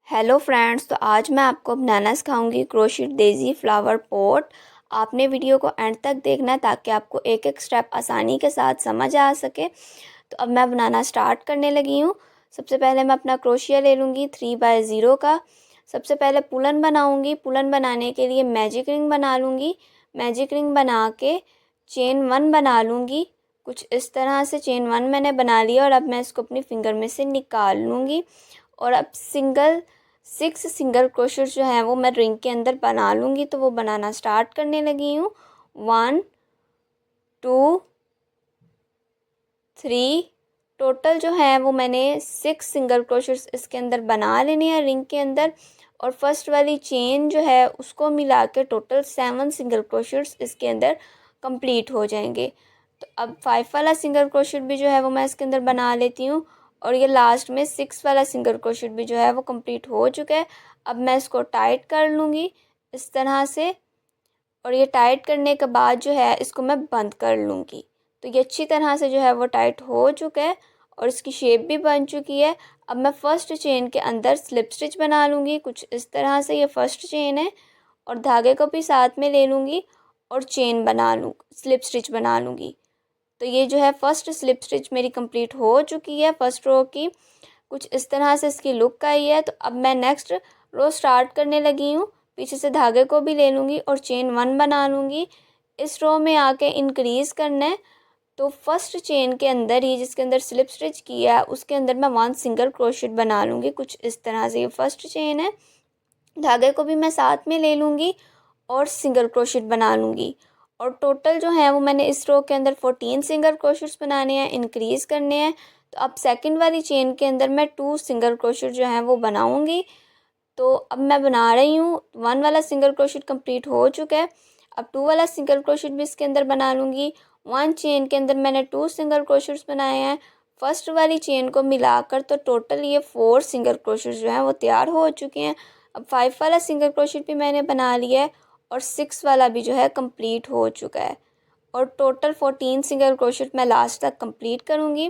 Hello friends, तो आज मैं आपको बनाना सिखाऊंगी क्रोशेट डेज़ी फ्लावर पॉट। आपने वीडियो को एंड तक देखना है ताकि आपको एक एक स्टेप आसानी के साथ समझ आ सके। तो अब मैं बनाना स्टार्ट करने लगी हूँ। सबसे पहले मैं अपना क्रोशिया ले लूँगी 3/0 का। सबसे पहले पुलन बनाऊँगी। पुलन बनाने के लिए मैजिक रिंग बना लूँगी। मैजिक रिंग बना के चेन 1 बना लूँगी। कुछ इस तरह से चेन 1 मैंने बना लिया और अब मैं इसको अपनी फिंगर में से निकाल लूँगी। और अब 6 सिंगल क्रोशेट जो है वो मैं रिंग के अंदर बना लूँगी। तो वो बनाना स्टार्ट करने लगी हूँ। 1 2 3 टोटल जो है वो मैंने 6 सिंगल क्रोशेट्स इसके अंदर बना लेने हैं रिंग के अंदर। और फर्स्ट वाली चेन जो है उसको मिला के टोटल 7 सिंगल क्रोशेट्स इसके अंदर कंप्लीट हो जाएंगे। तो अब 5 वाला सिंगल क्रोशेट भी जो है वो मैं इसके अंदर बना लेती हूँ। और ये लास्ट में 6 वाला सिंगल क्रोशेट भी जो है वो कंप्लीट हो चुका है। अब मैं इसको टाइट कर लूँगी इस तरह से। और ये टाइट करने के बाद जो है इसको मैं बंद कर लूँगी। तो ये अच्छी तरह से जो है वो टाइट हो चुका है और इसकी शेप भी बन चुकी है। अब मैं फ़र्स्ट चेन के अंदर स्लिप स्टिच बना लूँगी कुछ इस तरह से। ये फर्स्ट चेन है और धागे को भी साथ में ले लूँगी और चेन बना लूँ, स्लिप स्टिच बना लूँगी। तो ये जो है फर्स्ट स्लिप स्टिच मेरी कंप्लीट हो चुकी है फर्स्ट रो की। कुछ इस तरह से इसकी लुक आई है। तो अब मैं नेक्स्ट रो स्टार्ट करने लगी हूँ। पीछे से धागे को भी ले लूँगी और चेन 1 बना लूँगी। इस रो में आके इंक्रीज़ करना है। तो फर्स्ट चेन के अंदर ही जिसके अंदर स्लिप स्टिच किया है उसके अंदर मैं 1 सिंगल क्रोशेट बना लूँगी कुछ इस तरह से। ये फर्स्ट चेन है, धागे को भी मैं साथ में ले लूँगी और सिंगल क्रोशेट बना लूँगी। और टोटल जो है वो मैंने इस रो के अंदर 14 सिंगल क्रोशेट्स बनाने हैं, इंक्रीज़ करने हैं। तो अब सेकंड वाली चेन के अंदर मैं 2 सिंगल क्रोशेट जो हैं वो बनाऊँगी। तो अब मैं बना रही हूँ। 1 वाला सिंगल क्रोशेट कंप्लीट हो चुका है। अब 2 वाला सिंगल क्रोशेट भी इसके अंदर बना लूँगी। 1 चेन के अंदर मैंने 2 सिंगल क्रोशेट्स बनाए हैं। फर्स्ट वाली चेन को मिलाकर तो टोटल ये 4 सिंगल क्रोशेट जो हैं वो तैयार हो चुके हैं। अब 5 वाला सिंगल क्रोशेट भी मैंने बना लिया है और 6 वाला भी जो है कंप्लीट हो चुका है। और टोटल 14 सिंगल क्रोशेट मैं लास्ट तक कंप्लीट करूँगी।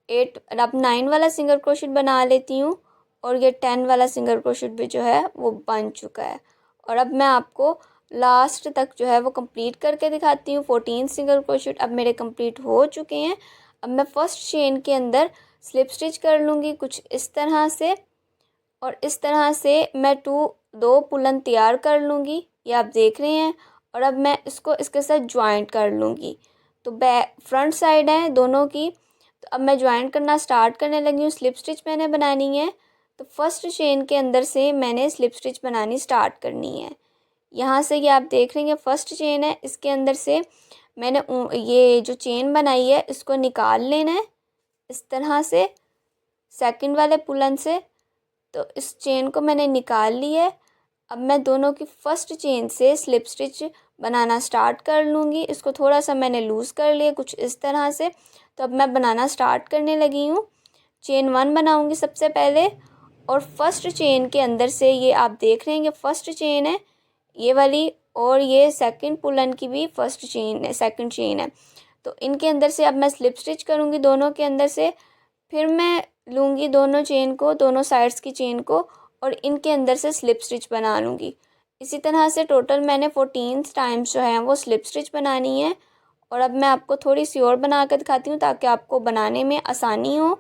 8 अब 9 वाला सिंगल क्रोशेट बना लेती हूँ और ये 10 वाला सिंगल क्रोशेट भी जो है वो बन चुका है। और अब मैं आपको लास्ट तक जो है वो कंप्लीट करके दिखाती हूँ। 14 सिंगल क्रोशेट अब मेरे कंप्लीट हो चुके हैं। अब मैं फर्स्ट चेन के अंदर स्लिप स्टिच कर लूँगी कुछ इस तरह से। और इस तरह से मैं दो पुलन तैयार कर लूँगी, ये आप देख रहे हैं। और अब मैं इसको इसके साथ ज्वाइंट कर लूँगी। तो बैक फ्रंट साइड है दोनों की। तो अब मैं ज्वाइंट करना स्टार्ट करने लगी हूँ। स्लिप स्टिच मैंने बनानी है। तो फर्स्ट चेन के अंदर से मैंने स्लिप स्टिच बनानी स्टार्ट करनी है। यहाँ से ये आप देख रहे हैं फर्स्ट चेन है, इसके अंदर से मैंने ये जो चेन बनाई है इसको निकाल लेना है इस तरह से सेकंड वाले पुलन से। तो इस चेन को मैंने निकाल ली है। अब मैं दोनों की फर्स्ट चेन से स्लिप स्टिच बनाना स्टार्ट कर लूँगी। इसको थोड़ा सा मैंने लूज़ कर लिया कुछ इस तरह से। तो अब मैं बनाना स्टार्ट करने लगी हूँ। चेन 1 बनाऊँगी सबसे पहले और फर्स्ट चेन के अंदर से ये आप देख रहे हैं ये फर्स्ट चेन है ये वाली। और ये सेकंड पुलन की भी फर्स्ट चेन है, सेकंड चेन है। तो इनके अंदर से अब मैं स्लिप स्टिच करूँगी दोनों के अंदर से। फिर मैं लूँगी दोनों चेन को, दोनों साइड्स की चेन को और इनके अंदर से स्लिप स्टिच बना लूँगी। इसी तरह से टोटल मैंने 14 टाइम्स जो है वो स्लिप स्टिच बनानी है। और अब मैं आपको थोड़ी सी और बना कर दिखाती हूँ ताकि आपको बनाने में आसानी हो।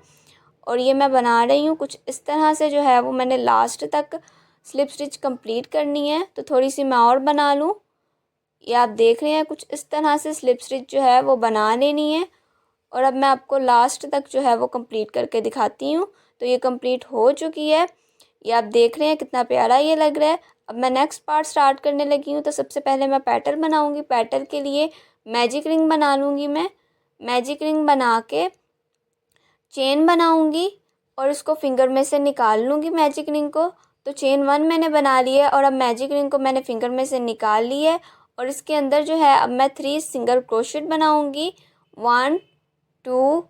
और ये मैं बना रही हूँ कुछ इस तरह से जो है वो मैंने लास्ट तक स्लिप स्टिच कंप्लीट करनी है। तो थोड़ी सी मैं और बना लूँ। ये आप देख रहे हैं कुछ इस तरह से स्लिप स्टिच जो है वो बना लेनी है। और अब मैं आपको लास्ट तक जो है वो कंप्लीट करके दिखाती हूँ। तो ये कंप्लीट हो चुकी है। ये आप देख रहे हैं कितना प्यारा ये लग रहा है। अब मैं नेक्स्ट पार्ट स्टार्ट करने लगी हूँ। तो सबसे पहले मैं पैटर्न बनाऊँगी। पैटर्न के लिए मैजिक रिंग बना लूँगी मैं। मैजिक रिंग बना के चेन बनाऊँगी और इसको फिंगर में से निकाल लूँगी मैजिक रिंग को। तो चेन 1 मैंने बना ली है और अब मैजिक रिंग को मैंने फिंगर में से निकाल ली है। और इसके अंदर जो है अब मैं 3 सिंगल क्रोशेट बनाऊँगी। 1 2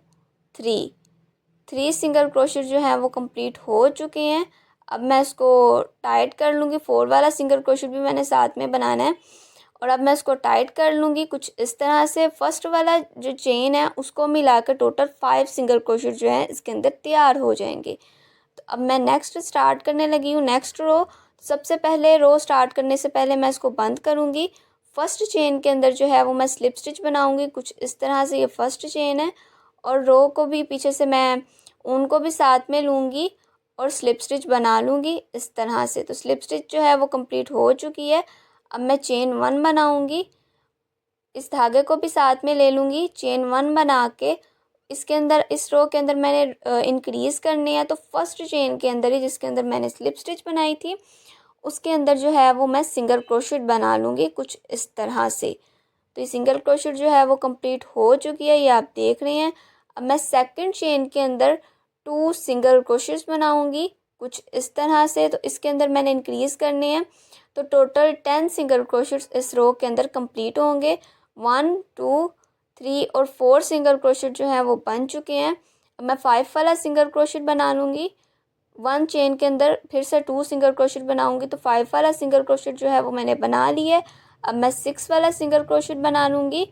3 सिंगल क्रोशेट जो है वो कंप्लीट हो चुके हैं। अब मैं इसको टाइट कर लूँगी। 4 वाला सिंगल क्रोशेट भी मैंने साथ में बनाना है। और अब मैं इसको टाइट कर लूँगी कुछ इस तरह से। फर्स्ट वाला जो चेन है उसको मिलाकर टोटल 5 सिंगल क्रोशेट जो है इसके अंदर तैयार हो जाएंगे। तो अब मैं नेक्स्ट स्टार्ट करने लगी हूँ नेक्स्ट रो। सबसे पहले रो स्टार्ट करने से पहले मैं इसको बंद करूँगी। फर्स्ट चेन के अंदर जो है वो मैं स्लिप स्टिच बनाऊँगी कुछ इस तरह से। ये फर्स्ट चेन है और रो को भी पीछे से मैं उनको भी साथ में लूँगी और स्लिप स्टिच बना लूँगी इस तरह से। तो स्लिप स्टिच जो है वो कंप्लीट हो चुकी है। अब मैं चेन 1 बनाऊँगी, इस धागे को भी साथ में ले लूँगी। चेन 1 बना के इसके अंदर इस रो के अंदर मैंने इंक्रीज़ करनी है। तो फर्स्ट चेन के अंदर ही जिसके अंदर मैंने स्लिप स्टिच बनाई थी उसके अंदर जो है वो मैं सिंगल क्रोशेट बना लूँगी कुछ इस तरह से। तो ये सिंगल क्रोशेट जो है वो कंप्लीट हो चुकी है, ये आप देख रहे हैं। अब मैं सेकंड चेन के अंदर 2 सिंगल क्रोशेट्स बनाऊँगी कुछ इस तरह से। तो इसके अंदर मैंने इंक्रीज़ करने हैं। तो टोटल 10 सिंगल क्रोशेट्स इस रो के अंदर कंप्लीट होंगे। 1 2 3 और 4 सिंगल क्रोशेट जो हैं वो बन चुके हैं। अब मैं 5 वाला सिंगल क्रोशेट बना लूँगी। 1 चेन के अंदर फिर से 2 सिंगल क्रोशेट बनाऊँगी। तो 5 वाला सिंगल क्रोशेट जो है वो मैंने बना लिया है। अब मैं 6 वाला सिंगल क्रोशेट बना लूँगी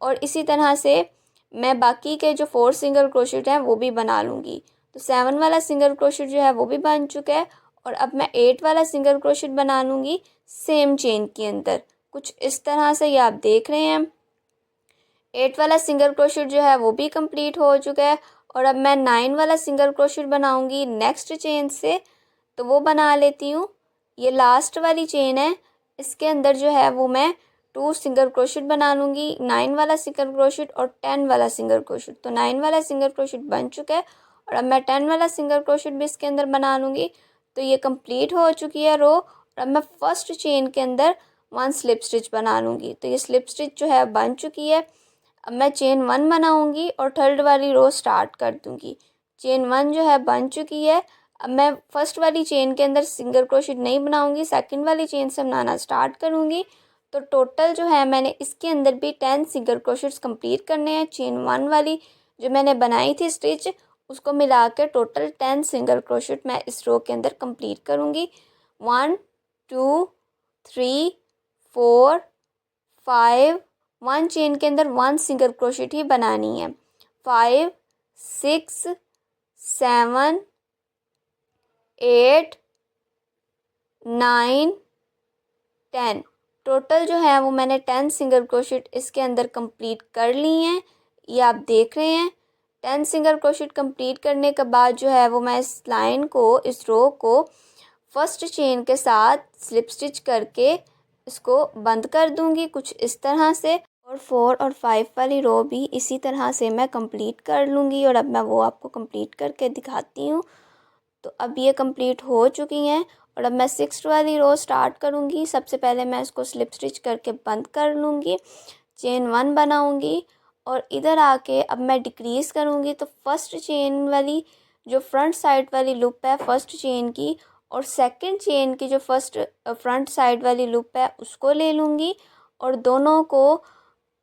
और इसी तरह से मैं बाकी के जो 4 सिंगल क्रोशेट हैं वो भी बना लूँगी। तो 7 वाला सिंगल क्रोशेट जो है वो भी बन चुका है। और अब मैं 8 वाला सिंगल क्रोशेट बना लूँगी सेम चेन के अंदर कुछ इस तरह से। ये आप देख रहे हैं 8 वाला सिंगल क्रोशेट जो है वो भी कंप्लीट हो चुका है। और अब मैं 9 वाला सिंगल क्रोशेट बनाऊँगी नेक्स्ट चेन से। तो वो बना लेती हूँ। ये लास्ट वाली चेन है, इसके अंदर जो है वो मैं 2 सिंगल क्रोशेट बना लूँगी। 9 वाला सिंगल क्रोशेट और 10 वाला सिंगल क्रोशेट। तो 9 वाला सिंगल क्रोशेट बन चुका है और अब मैं 10 वाला सिंगल क्रोशेट भी इसके अंदर बना लूँगी। तो ये कंप्लीट हो चुकी है रो। और अब मैं फर्स्ट चेन के अंदर 1 स्लिप स्टिच बना लूँगी। तो ये स्लिप स्टिच जो है बन चुकी है। अब मैं चेन 1 बनाऊँगी और थर्ड वाली रो स्टार्ट कर दूँगी। चेन 1 जो है बन चुकी है। अब मैं फर्स्ट वाली चेन के अंदर सिंगल क्रोशेट नहीं बनाऊँगी, सेकंड वाली चेन से बनाना स्टार्ट करूँगी। तो टोटल जो है मैंने इसके अंदर भी 10 सिंगल क्रोशेट्स कंप्लीट करने हैं। चेन 1 वाली जो मैंने बनाई थी स्टिच उसको मिला के टोटल 10 सिंगल क्रोशेट मैं इस रो के अंदर कंप्लीट करूँगी। 1 2 3 4 5 1 चेन के अंदर 1 सिंगल क्रोशेट ही बनानी है। 5 6 7 8 9 10 टोटल जो है वो मैंने 10 सिंगल क्रोशेट इसके अंदर कंप्लीट कर ली हैं। ये आप देख रहे हैं 10 सिंगल क्रोशेट कंप्लीट करने के बाद जो है वो मैं इस लाइन को इस रो को फर्स्ट चेन के साथ स्लिप स्टिच करके इसको बंद कर दूंगी कुछ इस तरह से। और 4 और 5 वाली रो भी इसी तरह से मैं कंप्लीट कर लूँगी और अब मैं वो आपको कंप्लीट करके दिखाती हूँ। तो अब ये कंप्लीट हो चुकी हैं और अब मैं 6 वाली रो स्टार्ट करूँगी। सबसे पहले मैं इसको स्लिप स्टिच करके बंद कर लूँगी, चेन 1 बनाऊँगी और इधर आके अब मैं डिक्रीज़ करूँगी। तो फर्स्ट चेन वाली जो फ्रंट साइड वाली लूप है फर्स्ट चेन की और सेकंड चेन की जो फर्स्ट फ्रंट साइड वाली लूप है उसको ले लूँगी और दोनों को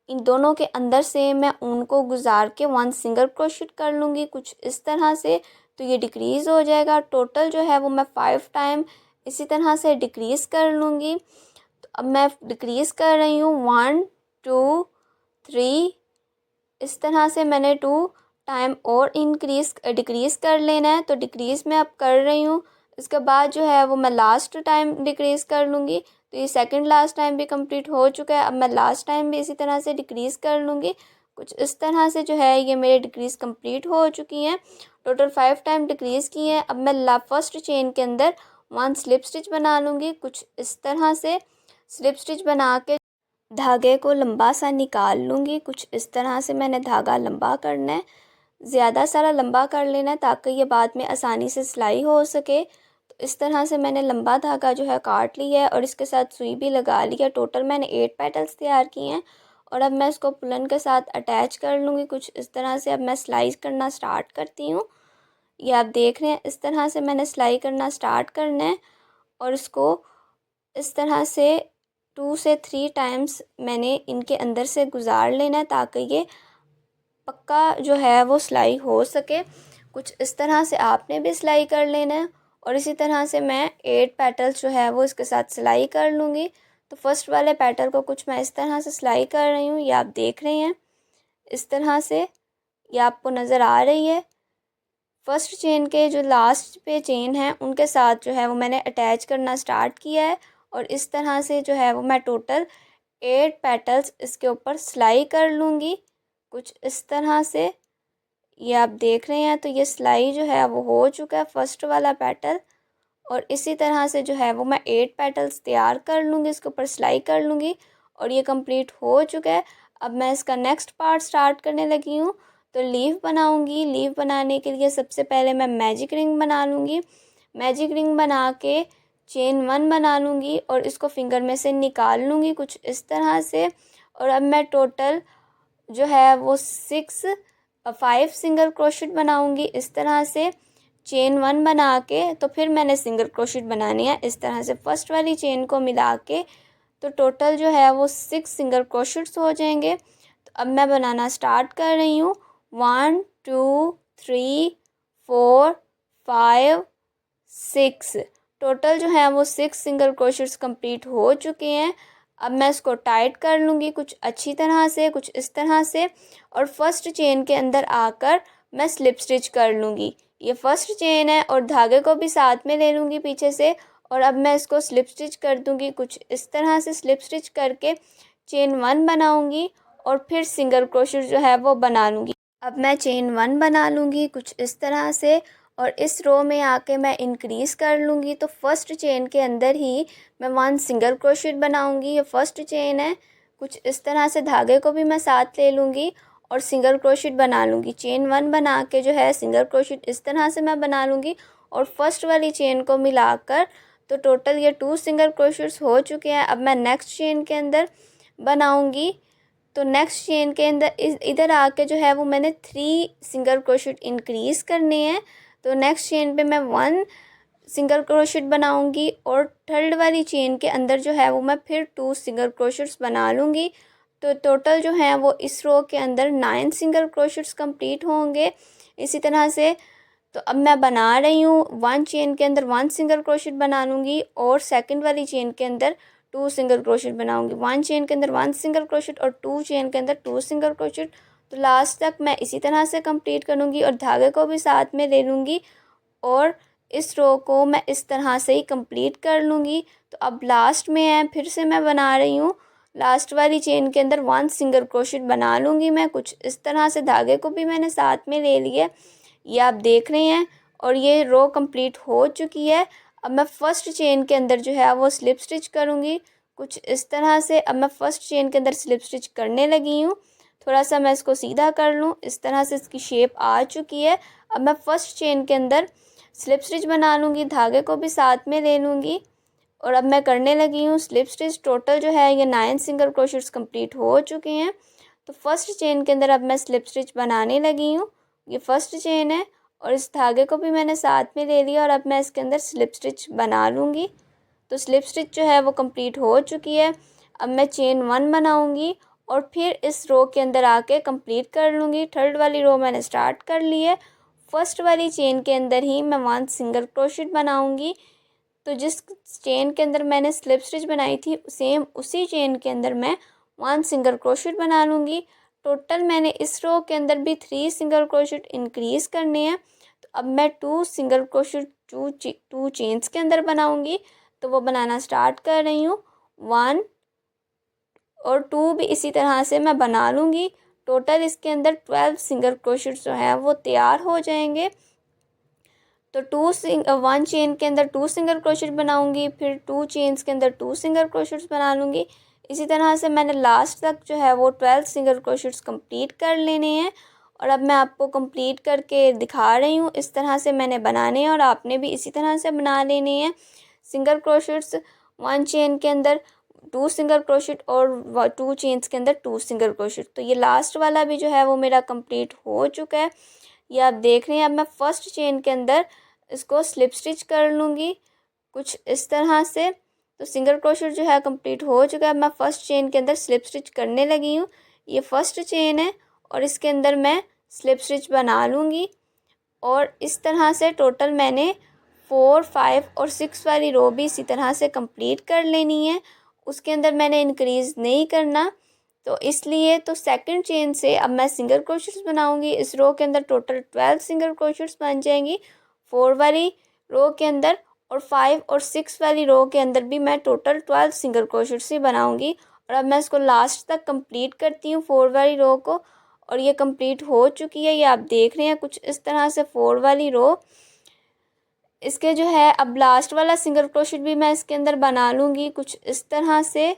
इन दोनों के अंदर से मैं ऊन को गुजार के 1 सिंगल क्रोशेट कर लूँगी कुछ इस तरह से। तो ये डिक्रीज़ हो जाएगा। टोटल जो है वो मैं 5 टाइम इसी तरह से डिक्रीज़ कर लूँगी। तो अब मैं डिक्रीज़ कर रही हूँ 1 2 3 इस तरह से मैंने 2 टाइम और डिक्रीज़ कर लेना है। तो डिक्रीज़ मैं अब कर रही हूँ। इसके बाद जो है वो मैं लास्ट टाइम डिक्रीज़ कर लूँगी। तो ये सेकंड लास्ट टाइम भी कंप्लीट हो चुका है। अब मैं लास्ट टाइम भी इसी तरह से डिक्रीज़ कर लूँगी कुछ इस तरह से। जो है ये मेरे डिक्रीज़ कंप्लीट हो चुकी हैं। टोटल 5 टाइम डिक्रीज़ की हैं। अब मैं फर्स्ट चेन के अंदर 1 स्लिप स्टिच बना लूँगी कुछ इस तरह से। स्लिप स्टिच बना के धागे को लंबा सा निकाल लूँगी कुछ इस तरह से। मैंने धागा लंबा करना है, ज़्यादा सारा लंबा कर लेना है ताकि ये बाद में आसानी से सिलाई हो सके। तो इस तरह से मैंने लंबा धागा जो है काट लिया है और इसके साथ सुई भी लगा ली है। टोटल मैंने 8 पेटल्स तैयार किए हैं और अब मैं इसको पुलन के साथ अटैच कर लूँगी कुछ इस तरह से। अब मैं सिलाई करना स्टार्ट करती हूँ। ये आप देख रहे हैं इस तरह से मैंने सिलाई करना स्टार्ट करना है और इसको इस तरह से 2 से 3 टाइम्स मैंने इनके अंदर से गुजार लेना है ताकि ये पक्का जो है वो सिलाई हो सके कुछ इस तरह से। आपने भी सिलाई कर लेना है और इसी तरह से मैं 8 पेटल्स जो है वो इसके साथ सिलाई कर लूँगी। तो फर्स्ट वाले पेटल को कुछ मैं इस तरह से सिलाई कर रही हूँ। ये आप देख रहे हैं इस तरह से, ये आपको नज़र आ रही है। फर्स्ट चेन के जो लास्ट पे चेन है उनके साथ जो है वो मैंने अटैच करना स्टार्ट किया है और इस तरह से जो है वो मैं टोटल 8 पेटल्स इसके ऊपर सिलाई कर लूँगी कुछ इस तरह से। ये आप देख रहे हैं तो ये सिलाई जो है वो हो चुका है फर्स्ट वाला पेटल और इसी तरह से जो है वो मैं 8 पेटल्स तैयार कर लूँगी, इसके ऊपर सिलाई कर लूँगी और ये कंप्लीट हो चुका है। अब मैं इसका नेक्स्ट पार्ट स्टार्ट करने लगी हूँ। तो लीफ बनाऊँगी। लीफ बनाने के लिए सबसे पहले मैं मैजिक रिंग बना लूँगी। मैजिक रिंग बना के चेन 1 बना लूँगी और इसको फिंगर में से निकाल लूँगी कुछ इस तरह से। और अब मैं टोटल जो है वो 5 सिंगल क्रोशेट बनाऊँगी इस तरह से चेन 1 बना के। तो फिर मैंने सिंगल क्रोशेट बनानी है इस तरह से फर्स्ट वाली चेन को मिला के। तो टोटल जो है वो 6 सिंगल क्रोशेट्स हो जाएंगे। तो अब मैं बनाना स्टार्ट कर रही हूँ। 1 2 3 4 5 6 टोटल जो है वो 6 सिंगल क्रोशेट्स कंप्लीट हो चुके हैं। अब मैं इसको टाइट कर लूँगी कुछ अच्छी तरह से कुछ इस तरह से और फर्स्ट चेन के अंदर आकर मैं स्लिप स्टिच कर लूँगी। ये फर्स्ट चेन है और धागे को भी साथ में ले लूँगी पीछे से और अब मैं इसको स्लिप स्टिच कर दूँगी कुछ इस तरह से। स्लिप स्टिच करके चेन 1 बनाऊँगी और फिर सिंगल क्रोशेट जो है वो बना लूँगी। अब मैं चेन 1 बना लूँगी कुछ इस तरह से और इस रो में आके मैं इंक्रीज़ कर लूँगी। तो फर्स्ट चेन के अंदर ही मैं 1 सिंगल क्रोशेट बनाऊँगी। ये फर्स्ट चेन है कुछ इस तरह से धागे को भी मैं साथ ले लूँगी और सिंगल क्रोशेट बना लूँगी। चेन 1 बना के जो है सिंगल क्रोशेट इस तरह से मैं बना लूँगी और फर्स्ट वाली चेन को मिलाकर तो टोटल ये 2 सिंगल क्रोशेट्स हो चुके हैं। अब मैं नेक्स्ट चेन के अंदर बनाऊँगी। तो नेक्स्ट चेन के अंदर इधर आके जो है वो मैंने 3 सिंगल क्रोशेट इंक्रीज़ करने हैं। तो नेक्स्ट चेन पे मैं 1 सिंगल क्रोशेट बनाऊंगी और थर्ड वाली चेन के अंदर जो है वो मैं फिर 2 सिंगल क्रोशेट्स बना लूँगी। तो टोटल जो है वो इस रो के अंदर 9 सिंगल क्रोशेट्स कंप्लीट होंगे इसी तरह से। तो अब मैं बना रही हूँ 1 चेन के अंदर 1 सिंगल क्रोशेट बना लूँगी और सेकंड वाली चेन के अंदर 2 सिंगल क्रोशेट बनाऊँगी। 1 चेन के अंदर 1 सिंगल क्रोशेट और 2 चेन के अंदर 2 सिंगल क्रोशेट। तो लास्ट तक मैं इसी तरह से कंप्लीट करूँगी और धागे को भी साथ में ले लूँगी और इस रो को मैं इस तरह से ही कंप्लीट कर लूँगी। तो अब लास्ट में है फिर से मैं बना रही हूँ लास्ट वाली चेन के अंदर 1 सिंगल क्रोशेट बना लूँगी मैं कुछ इस तरह से। धागे को भी मैंने साथ में ले लिया, ये आप देख रहे हैं और ये रो कंप्लीट हो चुकी है। अब मैं फर्स्ट चेन के अंदर जो है वो स्लिप स्टिच करूँगी कुछ इस तरह से। अब मैं फर्स्ट चेन के अंदर स्लिप स्टिच करने लगी हूँ। थोड़ा सा मैं इसको सीधा कर लूँ, इस तरह से इसकी शेप आ चुकी है। अब मैं फर्स्ट चेन के अंदर स्लिप स्टिच बना लूँगी, धागे को भी साथ में ले लूँगी और अब मैं करने लगी हूँ स्लिप स्टिच। टोटल जो है ये 9 सिंगल क्रोशेट्स कंप्लीट हो चुके हैं। तो फर्स्ट चेन के अंदर अब मैं स्लिप स्टिच बनाने लगी हूँ। ये फर्स्ट चेन है और इस धागे को भी मैंने साथ में ले लिया और अब मैं इसके अंदर स्लिप स्टिच बना लूँगी। तो स्लिप स्टिच जो है वो कंप्लीट हो चुकी है। अब मैं चेन 1 बनाऊँगी और फिर इस रो के अंदर आके कंप्लीट कर लूँगी। थर्ड वाली रो मैंने स्टार्ट कर ली है। फर्स्ट वाली चेन के अंदर ही मैं 1 सिंगल क्रोशेट बनाऊँगी। तो जिस चेन के अंदर मैंने स्लिप स्टिच बनाई थी सेम उसी चेन के अंदर मैं 1 सिंगल क्रोशेट बना लूँगी। टोटल मैंने इस रो के अंदर भी 3 सिंगल क्रोशेट इंक्रीज़ करने हैं। तो अब मैं 2 सिंगल क्रोशेट 2 चेन्स के अंदर बनाऊँगी। तो वो बनाना स्टार्ट कर रही हूँ। 1 और 2 भी इसी तरह से मैं बना लूँगी। टोटल इसके अंदर 12 सिंगल क्रोशेट जो है वो तैयार हो जाएंगे। तो 1 चेन के अंदर 2 सिंगल क्रोशेट बनाऊंगी, फिर 2 चेन्स के अंदर 2 सिंगल क्रोशेट्स बना लूँगी। इसी तरह से मैंने लास्ट तक जो है वो 12 सिंगल क्रोशेट्स कंप्लीट कर लेने हैं और अब मैं आपको कंप्लीट करके दिखा रही हूँ। इस तरह से मैंने बनाने हैं और आपने भी इसी तरह से बना लेने हैं। सिंगल क्रोशेट्स 1 चेन के अंदर 2 सिंगल क्रोशेट और 2 चेन्स के अंदर 2 सिंगल क्रोशेट। तो ये लास्ट वाला भी जो है वो मेरा कंप्लीट हो चुका है, ये आप देख रहे हैं। अब मैं फर्स्ट चेन के अंदर इसको स्लिप स्टिच कर लूँगी कुछ इस तरह से। तो सिंगल क्रोशेट जो है कंप्लीट हो चुका है। मैं फर्स्ट चेन के अंदर स्लिप स्टिच करने लगी हूँ। ये फर्स्ट चेन है और इसके अंदर मैं स्लिप स्टिच बना लूँगी और इस तरह से टोटल मैंने 4 5 और 6 वाली रो भी इसी तरह से कंप्लीट कर लेनी है। उसके अंदर मैंने इंक्रीज़ नहीं करना। तो इसलिए तो सेकंड चेन से अब मैं सिंगल क्रोशेट्स बनाऊंगी। इस रो के अंदर टोटल 12 सिंगल क्रोशेट्स बन जाएंगी 4 वाली रो के अंदर, और 5 और 6 वाली रो के अंदर भी मैं टोटल 12 सिंगल क्रोशेट्स ही बनाऊंगी। और अब मैं इसको लास्ट तक कंप्लीट करती हूँ 4 वाली रो को, और ये कंप्लीट हो चुकी है। ये आप देख रहे हैं कुछ इस तरह से 4 वाली रो। इसके जो है अब लास्ट वाला सिंगल क्रोशेट भी मैं इसके अंदर बना लूँगी कुछ इस तरह से,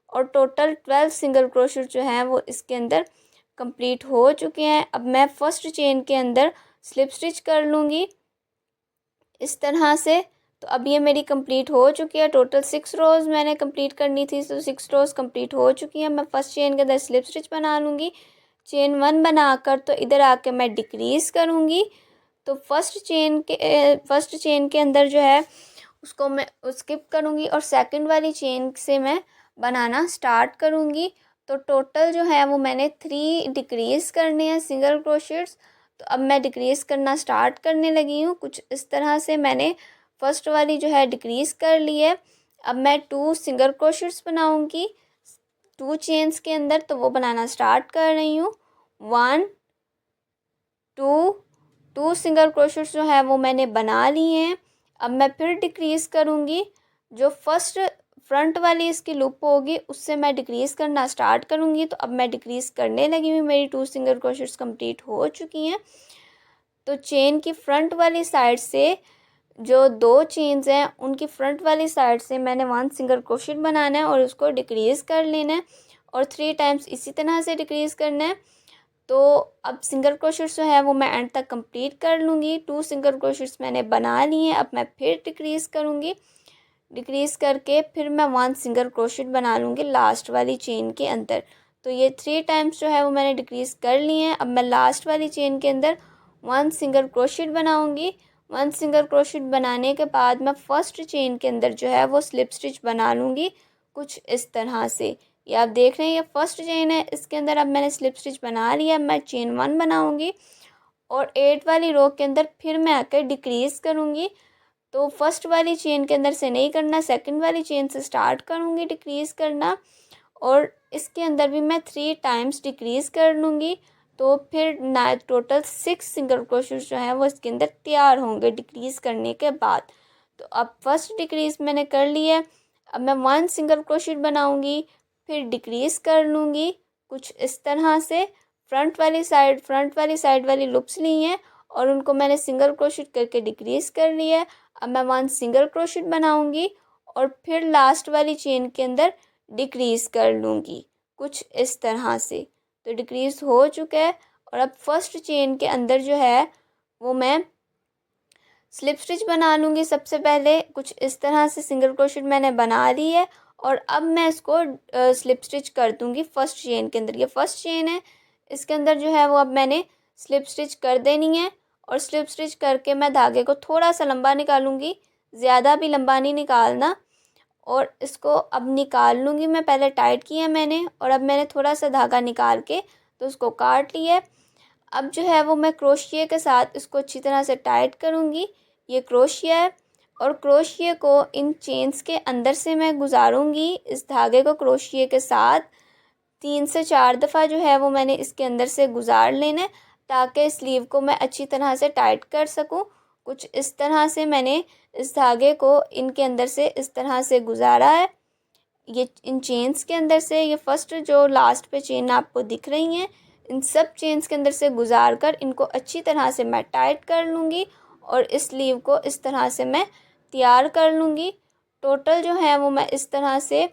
और टोटल 12 सिंगल क्रोशेट जो हैं वो इसके अंदर कंप्लीट हो चुके हैं। अब मैं फर्स्ट चेन के अंदर स्लिप स्टिच कर लूँगी इस तरह से। तो अब ये मेरी कंप्लीट हो चुकी है। टोटल 6 रोज़ मैंने कंप्लीट करनी थी, तो 6 रोज़ कंप्लीट हो चुकी हैं। मैं फर्स्ट चेन के अंदर स्लिप स्टिच बना लूँगी। चेन 1 बनाकर तो इधर आके मैं डिक्रीज़ करूँगी। तो फर्स्ट चेन के अंदर जो है उसको मैं स्किप करूँगी और सेकंड वाली चेन से मैं बनाना स्टार्ट करूँगी। तो टोटल जो है वो मैंने 3 डिक्रीज़ करने हैं सिंगल क्रोशेट्स। तो अब मैं डिक्रीज़ करना स्टार्ट करने लगी हूँ। कुछ इस तरह से मैंने फर्स्ट वाली जो है डिक्रीज़ कर ली है। अब मैं 2 सिंगल क्रोशेट्स बनाऊँगी 2 चेन्स के अंदर, तो वो बनाना स्टार्ट कर रही हूँ। 1 2 सिंगल क्रोशेट्स जो है वो मैंने बना लिए हैं। अब मैं फिर डिक्रीज़ करूँगी। जो फर्स्ट फ्रंट वाली इसकी लूप होगी उससे मैं डिक्रीज़ करना स्टार्ट करूँगी। तो अब मैं डिक्रीज़ करने लगी हूँ। मेरी 2 सिंगल क्रोशेट्स कंप्लीट हो चुकी हैं। तो चेन की फ्रंट वाली साइड से जो 2 चेन्स हैं उनकी फ्रंट वाली साइड से मैंने 1 सिंगल क्रोशेट बनाना है और उसको डिक्रीज़ कर लेना है, और 3 टाइम्स इसी तरह से डिक्रीज़ करना है। तो अब सिंगल क्रोशेट्स जो है वो मैं एंड तक कंप्लीट कर लूँगी। 2 सिंगल क्रोशेट्स मैंने बना लिए हैं। अब मैं फिर डिक्रीज़ करूँगी। डिक्रीज़ करके फिर मैं 1 सिंगल क्रोशेट बना लूँगी लास्ट वाली चेन के अंदर। तो ये 3 टाइम्स जो है वो मैंने डिक्रीज़ कर लिए हैं। अब मैं लास्ट वाली चेन के अंदर 1 सिंगल क्रोशेट बनाऊँगी। 1 सिंगल क्रोशेट बनाने के बाद मैं फर्स्ट चेन के अंदर जो है वो स्लिप स्टिच बना लूँगी कुछ इस तरह से। ये आप देख रहे हैं ये फर्स्ट चेन है, इसके अंदर अब मैंने स्लिप स्टिच बना लिया। अब मैं चेन 1 बनाऊँगी और 8 वाली रो के अंदर फिर मैं आकर डिक्रीज़ करूँगी। तो फर्स्ट वाली चेन के अंदर से नहीं करना, सेकंड वाली चेन से स्टार्ट करूँगी डिक्रीज़ करना, और इसके अंदर भी मैं 3 टाइम्स डिक्रीज़ कर लूँगी। तो फिर ना टोटल 6 सिंगल क्रोशेट जो हैं वो इसके अंदर तैयार होंगे डिक्रीज़ करने के बाद। तो अब फर्स्ट डिक्रीज़ मैंने कर ली है। अब मैं 1 सिंगल क्रोशेट बनाऊँगी, फिर डिक्रीज़ कर लूँगी कुछ इस तरह से। फ्रंट वाली साइड वाली लूप्स ली हैं और उनको मैंने सिंगल क्रोशेट करके डिक्रीज़ कर लिया है। अब मैं 1 सिंगल क्रोशेट बनाऊँगी और फिर लास्ट वाली चेन के अंदर डिक्रीज़ कर लूँगी कुछ इस तरह से। तो डिक्रीज़ हो चुका है, और अब फर्स्ट चेन के अंदर जो है वो मैं स्लिप स्टिच बना लूँगी। सबसे पहले कुछ इस तरह से सिंगल क्रोशेट मैंने बना ली है, और अब मैं इसको स्लिप स्टिच कर दूँगी फर्स्ट चेन के अंदर। ये फर्स्ट चेन है, इसके अंदर जो है वो अब मैंने स्लिप स्टिच कर देनी है, और स्लिप स्टिच करके मैं धागे को थोड़ा सा लंबा निकालूँगी, ज़्यादा भी लंबा नहीं निकालना। और इसको अब निकाल लूँगी मैं, पहले टाइट किया मैंने और अब मैंने थोड़ा सा धागा निकाल के तो उसको काट लिया है। अब जो है वो मैं क्रोशिया के साथ इसको अच्छी तरह से टाइट करूँगी। ये क्रोशिया है, और क्रोशिया को इन चेन्स के अंदर से मैं गुजारूँगी इस धागे को क्रोशिया के साथ 3 से 4 दफ़ा जो है वो मैंने इसके अंदर से गुजार लेना है, ताकि स्लीव को मैं अच्छी तरह से टाइट कर सकूँ। कुछ इस तरह से मैंने इस धागे को इनके अंदर से इस तरह से गुजारा है। ये इन चेन्स के अंदर से, ये फर्स्ट जो लास्ट पे चेन आपको दिख रही हैं, इन सब चेन्स के अंदर से गुजार कर इनको अच्छी तरह से मैं टाइट कर लूँगी, और इस स्लीव को इस तरह से मैं तैयार कर लूँगी। टोटल जो है वो मैं इस तरह से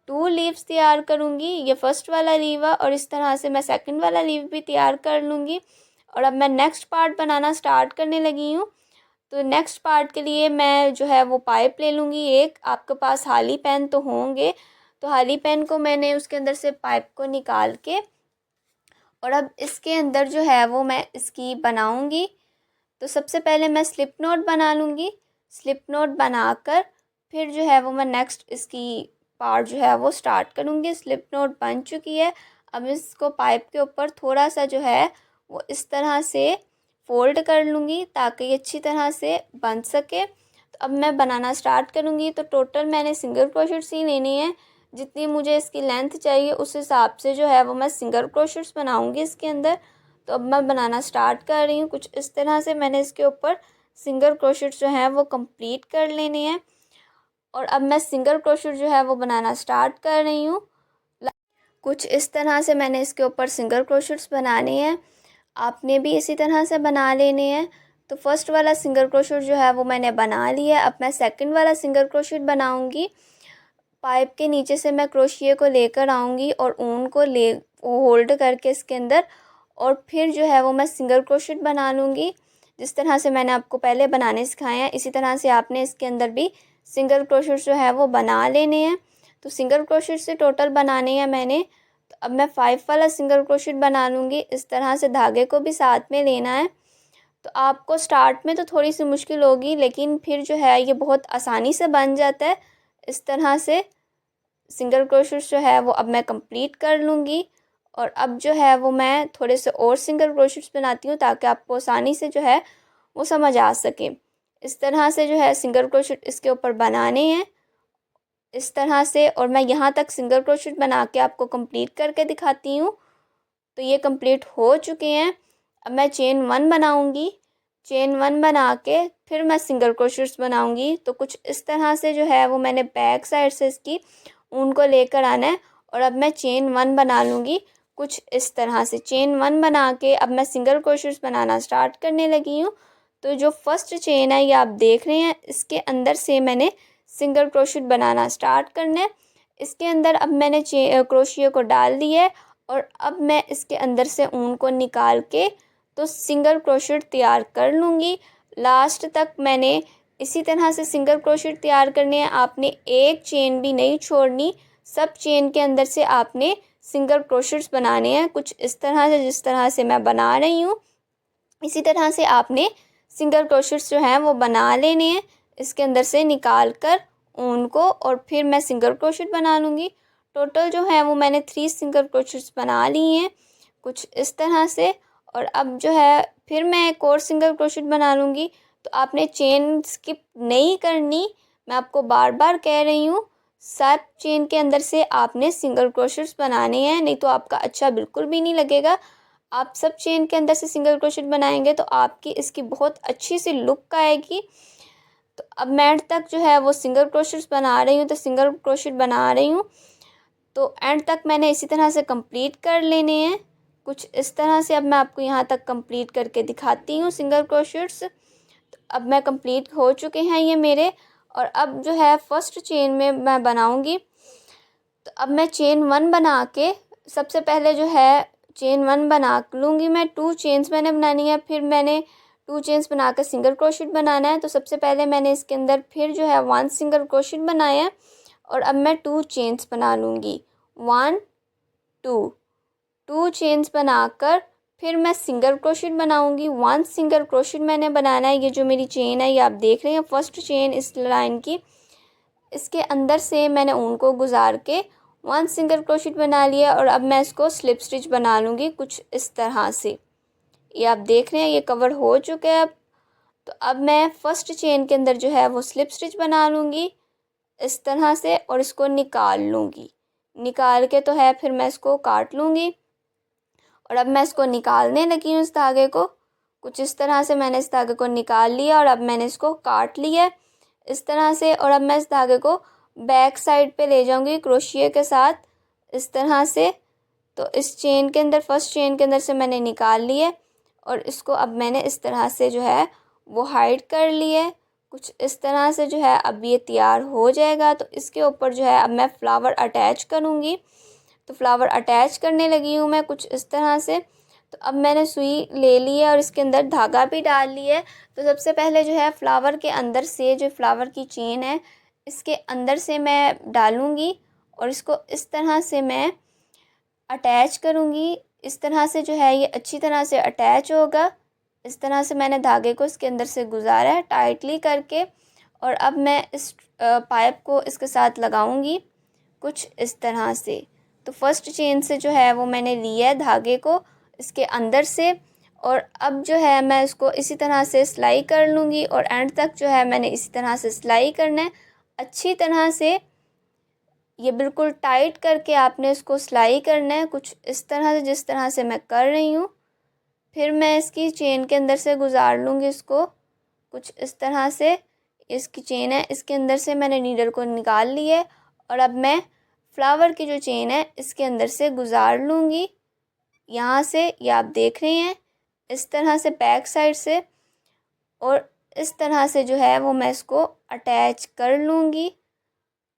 2 लीव्स तैयार करूँगी। ये फर्स्ट वाला लीव है, और इस तरह से मैं सेकंड वाला लीव भी तैयार कर लूँगी। और अब मैं नेक्स्ट पार्ट बनाना स्टार्ट करने लगी हूँ। तो नेक्स्ट पार्ट के लिए मैं जो है वो पाइप ले लूँगी एक। आपके पास हाली पेन तो होंगे, तो हाली पेन को मैंने उसके अंदर से पाइप को निकाल के, और अब इसके अंदर जो है वो मैं इसकी बनाऊँगी। तो सबसे पहले मैं स्लिप नॉट बना लूँगी। स्लिप नॉट बनाकर फिर जो है वो मैं नेक्स्ट इसकी पार्ट जो है वो स्टार्ट करूँगी। स्लिप नॉट बन चुकी है। अब इसको पाइप के ऊपर थोड़ा सा जो है वो इस तरह से फ़ोल्ड कर लूँगी, ताकि ये अच्छी तरह से बन सके। तो अब मैं बनाना स्टार्ट करूँगी। तो टोटल मैंने सिंगल क्रोशेट्स ही लेने हैं जितनी मुझे इसकी लेंथ चाहिए उस हिसाब से जो है वो मैं सिंगल क्रोशेट्स बनाऊंगी इसके अंदर। तो अब मैं बनाना स्टार्ट कर रही हूँ। कुछ इस तरह से मैंने इसके ऊपर सिंगल क्रोशेट्स जो हैं वो कंप्लीट कर लेने हैं। और अब मैं सिंगल क्रोशेट जो है वो बनाना स्टार्ट कर रही हूँ। कुछ इस तरह से मैंने इसके ऊपर सिंगल क्रोशेट्स बनाने हैं, आपने भी इसी तरह से बना लेने हैं। तो फर्स्ट वाला सिंगल क्रोशेट जो है वो मैंने बना लिया। अब मैं सेकंड वाला सिंगल क्रोशेट बनाऊंगी। पाइप के नीचे से मैं क्रोशिया को लेकर आऊँगी और ऊन को ले होल्ड करके इसके अंदर, और फिर जो है वो मैं सिंगल क्रोशेट बना लूँगी। जिस तरह से मैंने आपको पहले बनाने सिखाए हैं इसी तरह से आपने इसके अंदर भी सिंगल क्रोशेट जो है वो बना लेने हैं। तो सिंगल क्रोशेट से टोटल बनाने हैं मैंने। तो अब मैं 5 वाला सिंगल क्रोशेट बना लूँगी। इस तरह से धागे को भी साथ में लेना है। तो आपको स्टार्ट में तो थोड़ी सी मुश्किल होगी, लेकिन फिर जो है ये बहुत आसानी से बन जाता है। इस तरह से सिंगल क्रोशेट जो है वो अब मैं कंप्लीट कर लूँगी। और अब जो है वो मैं थोड़े से और सिंगल क्रोशेट्स बनाती हूँ ताकि आपको आसानी से जो है वो समझ आ सके। इस तरह से जो है सिंगल क्रोशेट इसके ऊपर बनाने हैं इस तरह से। और मैं यहाँ तक सिंगल क्रोशेट बना के आपको कंप्लीट करके दिखाती हूँ। तो ये कंप्लीट हो चुके हैं। अब मैं चेन 1 बनाऊँगी। चेन 1 बना के फिर मैं सिंगल क्रोशेट्स बनाऊँगी। तो कुछ इस तरह से जो है वो मैंने बैक साइड से इसकी ऊन को लेकर आना है। और अब मैं चेन 1 बना लूँगी कुछ इस तरह से। चेन 1 बना के अब मैं सिंगल क्रोशेट्स बनाना स्टार्ट करने लगी हूँ। तो जो फर्स्ट चेन है ये आप देख रहे हैं, इसके अंदर से मैंने सिंगल क्रोशेट बनाना स्टार्ट करना है। इसके अंदर अब मैंने क्रोशिया को डाल दिया है। और अब मैं इसके अंदर से ऊन को निकाल के तो सिंगल क्रोशेट तैयार कर लूँगी। लास्ट तक मैंने इसी तरह से सिंगल क्रोशेट तैयार करने हैं। आपने एक चेन भी नहीं छोड़नी, सब चेन के अंदर से आपने सिंगल क्रोशेट्स बनाने हैं कुछ इस तरह से, जिस तरह से मैं बना रही हूँ इसी तरह से आपने सिंगल क्रोशेट्स जो हैं वो बना लेने हैं इसके अंदर से निकाल कर ऊन को। और फिर मैं सिंगल क्रोशेट बना लूँगी। टोटल जो है वो मैंने 3 सिंगल क्रोशेट्स बना लिए हैं कुछ इस तरह से। और अब जो है फिर मैं एक और सिंगल क्रोशेट बना लूँगी। तो आपने चेन स्किप नहीं करनी, मैं आपको बार बार कह रही हूँ। सब चेन के अंदर से आपने सिंगल क्रोशेट्स बनाने हैं, नहीं तो आपका अच्छा बिल्कुल भी नहीं लगेगा। आप सब चेन के अंदर से सिंगल क्रोशेट बनाएंगे तो आपकी इसकी बहुत अच्छी सी लुक आएगी। तो अब मैं एंड तक जो है वो सिंगल क्रोशेट्स बना रही हूँ। तो सिंगल क्रोशेट बना रही हूँ तो एंड तक मैंने इसी तरह से कंप्लीट कर लेने हैं कुछ इस तरह से। अब मैं आपको यहाँ तक कंप्लीट करके दिखाती हूँ सिंगल क्रोशेट्स। तो अब मैं कंप्लीट हो चुके हैं ये मेरे। और अब जो है फर्स्ट चेन में मैं बनाऊँगी। तो अब मैं चेन 1 बना के सबसे पहले जो है चेन 1 बना लूँगी मैं। 2 चेन्स मैंने बनानी है, फिर मैंने 2 चेन्स बना कर सिंगल क्रोशेट बनाना है। तो सबसे पहले मैंने इसके अंदर फिर जो है 1 सिंगल क्रोशेट बनाया है। और अब मैं 2 चेन्स बना लूँगी 1 2 2 चेन्स बनाकर फिर मैं सिंगल क्रोशेट बनाऊँगी। 1 सिंगल क्रोशेट मैंने बनाना है। ये जो मेरी चेन है ये आप देख रहे हैं फर्स्ट चेन इस लाइन की, इसके अंदर से मैंने ऊन को गुजार के 1 सिंगल क्रोशेट बना लिया। और अब मैं इसको स्लिप स्टिच बना लूँगी कुछ इस तरह से। ये आप देख रहे हैं ये कवर हो चुका है अब। तो अब मैं फर्स्ट चेन के अंदर जो है वो स्लिप स्टिच बना लूँगी इस तरह से और इसको निकाल लूँगी। निकाल के तो है फिर मैं इसको काट लूँगी। और अब मैं इसको निकालने लगी हूँ इस धागे को कुछ इस तरह से। मैंने इस धागे को निकाल लिया और अब मैंने इसको काट लिया इस तरह से। और अब मैं इस धागे को बैक साइड पे ले जाऊंगी क्रोशिया के साथ इस तरह से। तो इस चेन के अंदर फर्स्ट चेन के अंदर से मैंने निकाल लिए और इसको अब मैंने इस तरह से जो है वो हाइड कर लिए कुछ इस तरह से। जो है अब ये तैयार हो जाएगा। तो इसके ऊपर जो है अब मैं फ्लावर अटैच करूँगी। तो फ्लावर अटैच करने लगी हूँ मैं कुछ इस तरह से। तो अब मैंने सुई ले ली है और इसके अंदर धागा भी डाल लिया है। तो सबसे पहले जो है फ्लावर के अंदर से जो फ्लावर की चेन है इसके अंदर से मैं डालूँगी और इसको इस तरह से मैं अटैच करूँगी। इस तरह से जो है ये अच्छी तरह से अटैच होगा। इस तरह से मैंने धागे को इसके अंदर से गुजारा है टाइटली करके। और अब मैं इस पाइप को इसके साथ लगाऊंगी कुछ इस तरह से। तो फर्स्ट चेन से जो है वो मैंने लिया है धागे को इसके अंदर से। और अब जो है मैं इसको इसी तरह से सिलाई कर लूँगी और एंड तक जो है मैंने इसी तरह से सिलाई करना है अच्छी तरह से। ये बिल्कुल टाइट करके आपने इसको सिलाई करना है, कुछ इस तरह से, जिस तरह से मैं कर रही हूँ। फिर मैं इसकी चेन के अंदर से गुज़ार लूँगी इसको, कुछ इस तरह से। इसकी चेन है, इसके अंदर से मैंने नीडल को निकाल ली है और अब मैं फ्लावर की जो चेन है इसके अंदर से गुज़ार लूँगी। यहाँ से ये आप देख रहे हैं, इस तरह से बैक साइड से, और इस तरह से जो है वो मैं इसको अटैच कर लूँगी।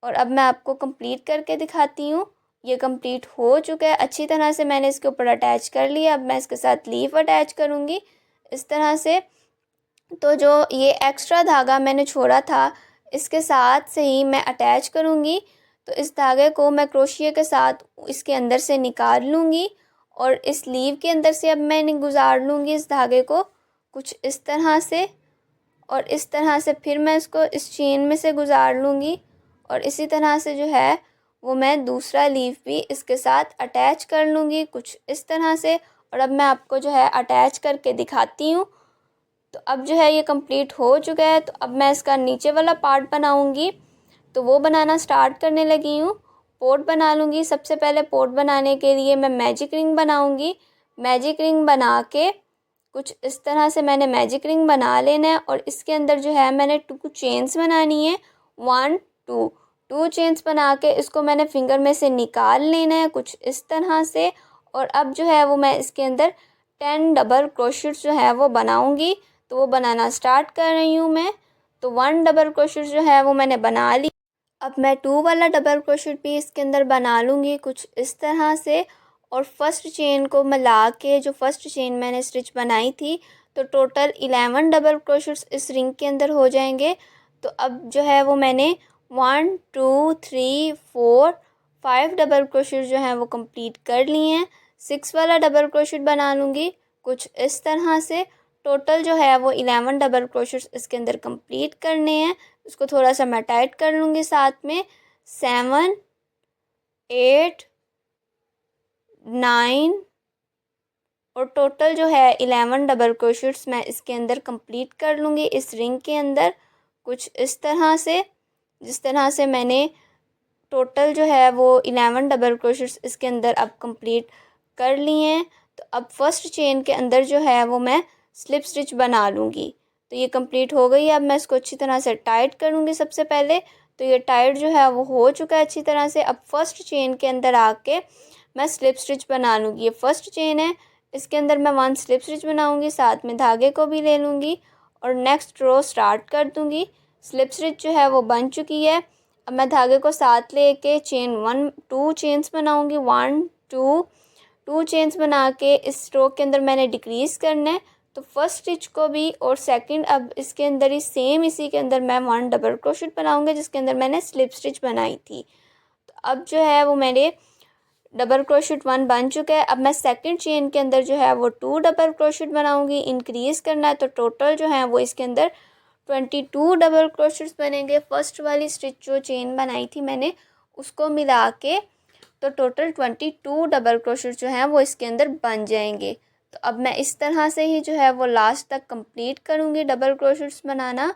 और अब मैं आपको कंप्लीट करके दिखाती हूँ। ये कंप्लीट हो चुका है, अच्छी तरह से मैंने इसके ऊपर अटैच कर लिया। अब मैं इसके साथ लीफ अटैच करूँगी इस तरह से। तो जो ये एक्स्ट्रा धागा मैंने छोड़ा था इसके साथ से ही मैं अटैच करूँगी। तो इस धागे को मैं क्रोशिया के साथ इसके अंदर से निकाल लूँगी और इस लीव के अंदर से अब मैं गुज़ार लूँगी इस धागे को, कुछ इस तरह से। और इस तरह से फिर मैं इसको इस चेन में से गुज़ार लूँगी और इसी तरह से जो है वो मैं दूसरा लीफ भी इसके साथ अटैच कर लूँगी, कुछ इस तरह से। और अब मैं आपको जो है अटैच करके दिखाती हूँ। तो अब जो है ये कंप्लीट हो चुका है। तो अब मैं इसका नीचे वाला पार्ट बनाऊँगी, तो वो बनाना स्टार्ट करने लगी हूँ। पोट बना लूँगी। सबसे पहले पोट बनाने के लिए मैं मैजिक रिंग बनाऊँगी। मैजिक रिंग बना के कुछ इस तरह से मैंने मैजिक रिंग बना लेना है और इसके अंदर जो है मैंने 2 चेन्स बनानी है, 1 2 चेन्स बना के इसको मैंने फिंगर में से निकाल लेना है, कुछ इस तरह से। और अब जो है वो मैं इसके अंदर 10 डबल क्रोशेट जो है वो बनाऊंगी। तो वो बनाना स्टार्ट कर रही हूँ मैं। तो 1 डबल क्रोशेट जो है वो मैंने बना ली। अब मैं 2 वाला डबल क्रोशेट भी इसके अंदर बना लूँगी, कुछ इस तरह से। और फर्स्ट चेन को मिला के, जो फर्स्ट चेन मैंने स्टिच बनाई थी, तो टोटल 11 डबल क्रोशेट्स इस रिंग के अंदर हो जाएंगे। तो अब जो है वो मैंने 1 2 3 4 5 डबल क्रोशेट जो हैं वो कंप्लीट कर लिए हैं। 6 वाला डबल क्रोशेट बना लूँगी, कुछ इस तरह से। टोटल जो है वो 11 डबल क्रोशेट्स इसके अंदर कंप्लीट करने हैं। उसको थोड़ा सा मैं टाइट कर लूँगी साथ में। 7 8 9 और टोटल जो है 11 डबल क्रोशेट्स मैं इसके अंदर कंप्लीट कर लूँगी इस रिंग के अंदर, कुछ इस तरह से। जिस तरह से मैंने टोटल जो है वो 11 डबल क्रोशेट्स इसके अंदर अब कंप्लीट कर लिए हैं। तो अब फर्स्ट चेन के अंदर जो है वो मैं स्लिप स्टिच बना लूँगी। तो ये कंप्लीट हो गई है। अब मैं इसको अच्छी तरह से टाइट करूँगी सबसे पहले। तो ये टाइट जो है वो हो चुका है अच्छी तरह से। अब फर्स्ट चेन के अंदर आके मैं स्लिप स्टिच बना लूँगी। ये फर्स्ट चेन है, इसके अंदर मैं 1 स्लिप स्टिच बनाऊँगी, साथ में धागे को भी ले लूँगी और नेक्स्ट रो स्टार्ट कर दूँगी। स्लिप स्टिच जो है वो बन चुकी है। अब मैं धागे को साथ लेके चेन 1 2 चेन्स बनाऊँगी, 1 2 चेन्स बना के इस रो के अंदर मैंने डिक्रीज़ करना है। तो फर्स्ट स्टिच को भी और सेकंड, अब इसके अंदर ही सेम इसी के अंदर मैं 1 डबल क्रोशेट बनाऊँगी जिसके अंदर मैंने स्लिप स्टिच बनाई थी। तो अब जो है वो मेरे डबल क्रोशेट 1 बन चुका है। अब मैं सेकंड चेन के अंदर जो है वो 2 डबल क्रोशेट बनाऊँगी, इंक्रीज़ करना है। तो टोटल जो है वो इसके अंदर 22 डबल क्रोशेट्स बनेंगे। फर्स्ट वाली स्टिच जो चेन बनाई थी मैंने उसको मिला के, तो टोटल 22 डबल क्रोशेट जो हैं वो इसके अंदर बन जाएंगे। तो अब मैं इस तरह से ही जो है वो लास्ट तक कंप्लीट करूँगी डबल क्रोशेट्स बनाना,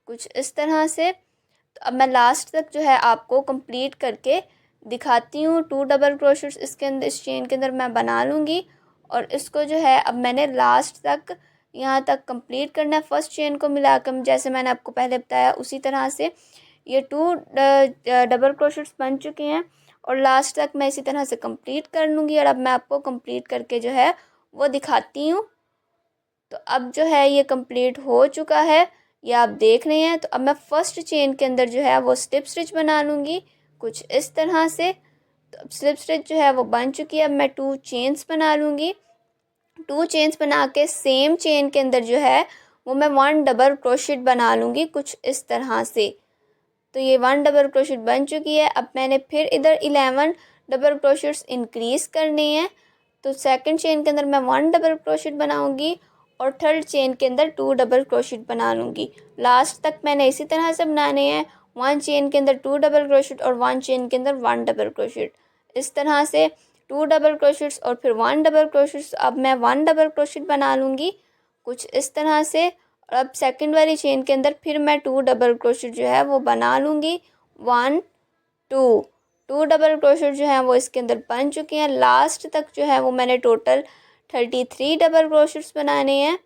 कुछ इस तरह से। तो अब मैं लास्ट तक जो है आपको कंप्लीट करके दिखाती हूँ। 2 डबल क्रोशेट्स इसके अंदर, इस चेन के अंदर मैं बना लूँगी और इसको जो है अब मैंने लास्ट तक यहाँ तक कंप्लीट करना है। फर्स्ट चेन को मिलाकर जैसे मैंने आपको पहले बताया उसी तरह से ये 2 डबल क्रोशेट्स बन चुके हैं और लास्ट तक मैं इसी तरह से कंप्लीट कर लूँगी। और अब मैं आपको कंप्लीट करके जो है वो दिखाती हूँ। तो अब जो है ये कंप्लीट हो चुका है, ये आप देख रहे हैं। तो अब मैं फर्स्ट चेन के अंदर जो है वो स्लिप स्टिच बना लूँगी, कुछ इस तरह से। तो अब स्लिप स्टिच जो है वो बन चुकी है। अब मैं 2 चेन्स बना लूँगी। 2 चेन्स बना के सेम चेन के अंदर जो है वो मैं 1 डबल क्रोशेट बना लूँगी, कुछ इस तरह से। तो ये 1 डबल क्रोशेट बन चुकी है। अब मैंने फिर इधर 11 डबल क्रोशेट्स इंक्रीज़ करने हैं। तो सेकंड चेन के अंदर मैं 1 डबल क्रोशेट बनाऊंगी और थर्ड चेन के अंदर 2 डबल क्रोशेट बना लूँगी। लास्ट तक मैंने इसी तरह से बनाने हैं, 1 चेन के अंदर 2 डबल क्रोशेट और 1 चेन के अंदर 1 डबल क्रोशेट, इस तरह से 2 डबल क्रोशेट्स और फिर 1 डबल क्रोशेट्स। अब मैं 1 डबल क्रोशेट बना लूँगी, कुछ इस तरह से। और अब सेकंड वाली चेन के अंदर फिर मैं 2 डबल क्रोशेट जो है वो बना लूँगी, 1 2 2 डबल क्रोशेट जो है वो इसके अंदर बन चुके हैं। लास्ट तक जो है वो मैंने टोटल 33 डबल क्रोशेट्स बनाने हैं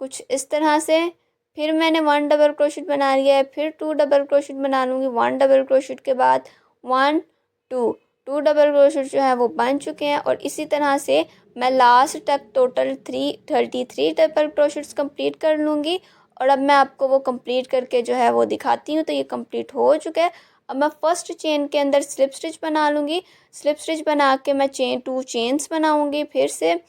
कुछ इस तरह से। फिर मैंने 1 डबल क्रोशेट बना लिया है, फिर 2 डबल क्रोशेट बना लूँगी। 1 डबल क्रोशेट के बाद 1 2 डबल क्रोशेट जो है वो बन चुके हैं। और इसी तरह से मैं लास्ट तक टोटल 33 डबल क्रोशेट्स कंप्लीट कर लूँगी। और अब मैं आपको वो कंप्लीट करके जो है वो दिखाती हूँ। तो ये कंप्लीट हो चुका है। अब मैं फर्स्ट चेन के अंदर स्लिप स्टिच बना लूँगी। स्लिप स्टिच बना के मैं 2 चेन्स बनाऊँगी फिर से,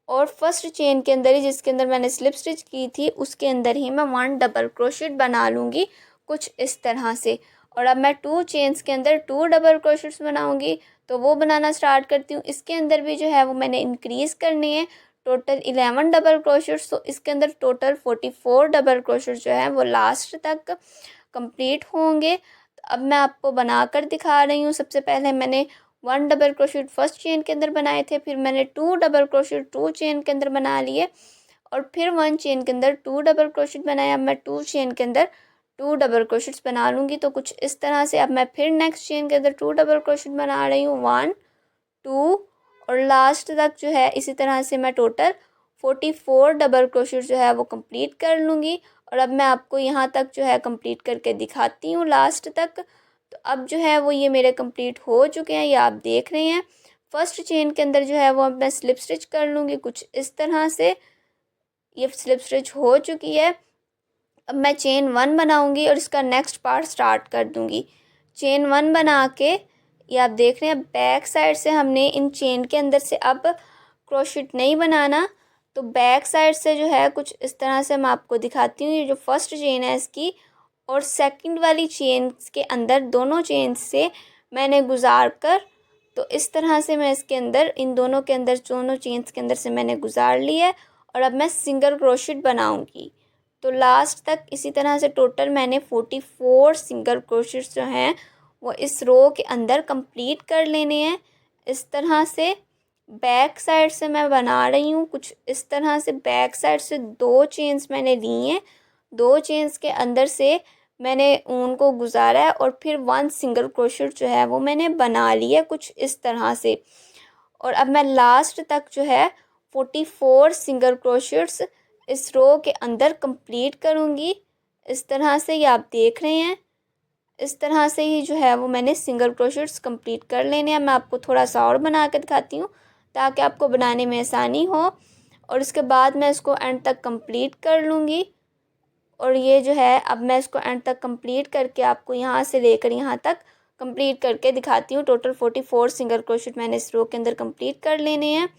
और फर्स्ट चेन के अंदर ही जिसके अंदर मैंने स्लिप स्टिच की थी उसके अंदर ही मैं 1 डबल क्रोशेट बना लूँगी कुछ इस तरह से। और अब मैं 2 चेन्स के अंदर 2 डबल क्रोशेट्स बनाऊँगी। तो वो बनाना स्टार्ट करती हूँ। इसके अंदर भी जो है वो मैंने इंक्रीज़ करनी है टोटल 11 डबल क्रोशेट्स। तो इसके अंदर टोटल 44 डबल क्रोशेट्स जो है वो लास्ट तक कंप्लीट होंगे। तो अब मैं आपको बनाकर दिखा रही हूँ। सबसे पहले मैंने 1 डबल क्रोशेट फर्स्ट चेन के अंदर बनाए थे, फिर मैंने 2 डबल क्रोशेट 2 चेन के अंदर बना लिए, और फिर 1 चेन के अंदर 2 डबल क्रोशेट बनाया। अब मैं 2 चेन के अंदर 2 डबल क्रोशेट्स बना लूँगी। तो कुछ इस तरह से अब मैं फिर नेक्स्ट चेन के अंदर 2 डबल क्रोशेट बना रही हूँ, 1 2, और लास्ट तक जो है इसी तरह से मैं टोटल 44 डबल क्रोशेट जो है वो कंप्लीट कर लूँगी। और अब मैं आपको यहाँ तक जो है कंप्लीट करके दिखाती हूँ लास्ट तक। तो अब जो है वो ये मेरे कंप्लीट हो चुके हैं, ये आप देख रहे हैं। फर्स्ट चेन के अंदर जो है वो अब मैं स्लिप स्टिच कर लूँगी कुछ इस तरह से। ये स्लिप स्टिच हो चुकी है। अब मैं चेन 1 बनाऊँगी और इसका नेक्स्ट पार्ट स्टार्ट कर दूँगी। चेन 1 बना के ये आप देख रहे हैं बैक साइड से हमने इन चेन के अंदर से अब क्रोशेट नहीं बनाना। तो बैक साइड से जो है कुछ इस तरह से मैं आपको दिखाती हूँ। ये जो फर्स्ट चेन है इसकी और सेकंड वाली चेन के अंदर दोनों चेन से मैंने गुजार कर, तो इस तरह से मैं इसके अंदर इन दोनों के अंदर दोनों चेन्स के अंदर से मैंने गुजार लिया है। और अब मैं सिंगल क्रोशेट बनाऊंगी। तो लास्ट तक इसी तरह से टोटल मैंने 44 सिंगल क्रोशेट्स जो हैं वो इस रो के अंदर कंप्लीट कर लेने हैं। इस तरह से बैक साइड से मैं बना रही हूँ कुछ इस तरह से। बैक साइड से 2 चेन्स मैंने ली हैं, 2 चेन्स के अंदर से मैंने ऊन को गुजारा है, और फिर 1 सिंगल क्रोशेट जो है वो मैंने बना लिया कुछ इस तरह से। और अब मैं लास्ट तक जो है 44 सिंगल क्रोशेट्स इस रो के अंदर कंप्लीट करूँगी। इस तरह से ये आप देख रहे हैं। इस तरह से ही जो है वो मैंने सिंगल क्रोशेट्स कंप्लीट कर लेने हैं। मैं आपको थोड़ा सा और बना कर दिखाती हूँ ताकि आपको बनाने में आसानी हो। और इसके बाद मैं इसको एंड तक कंप्लीट कर लूँगी। और ये जो है अब मैं इसको एंड तक कंप्लीट करके आपको यहाँ से लेकर यहाँ तक कंप्लीट करके दिखाती हूँ। टोटल 44 सिंगल क्रोशेट मैंने इस रो के अंदर कंप्लीट कर लेने हैं।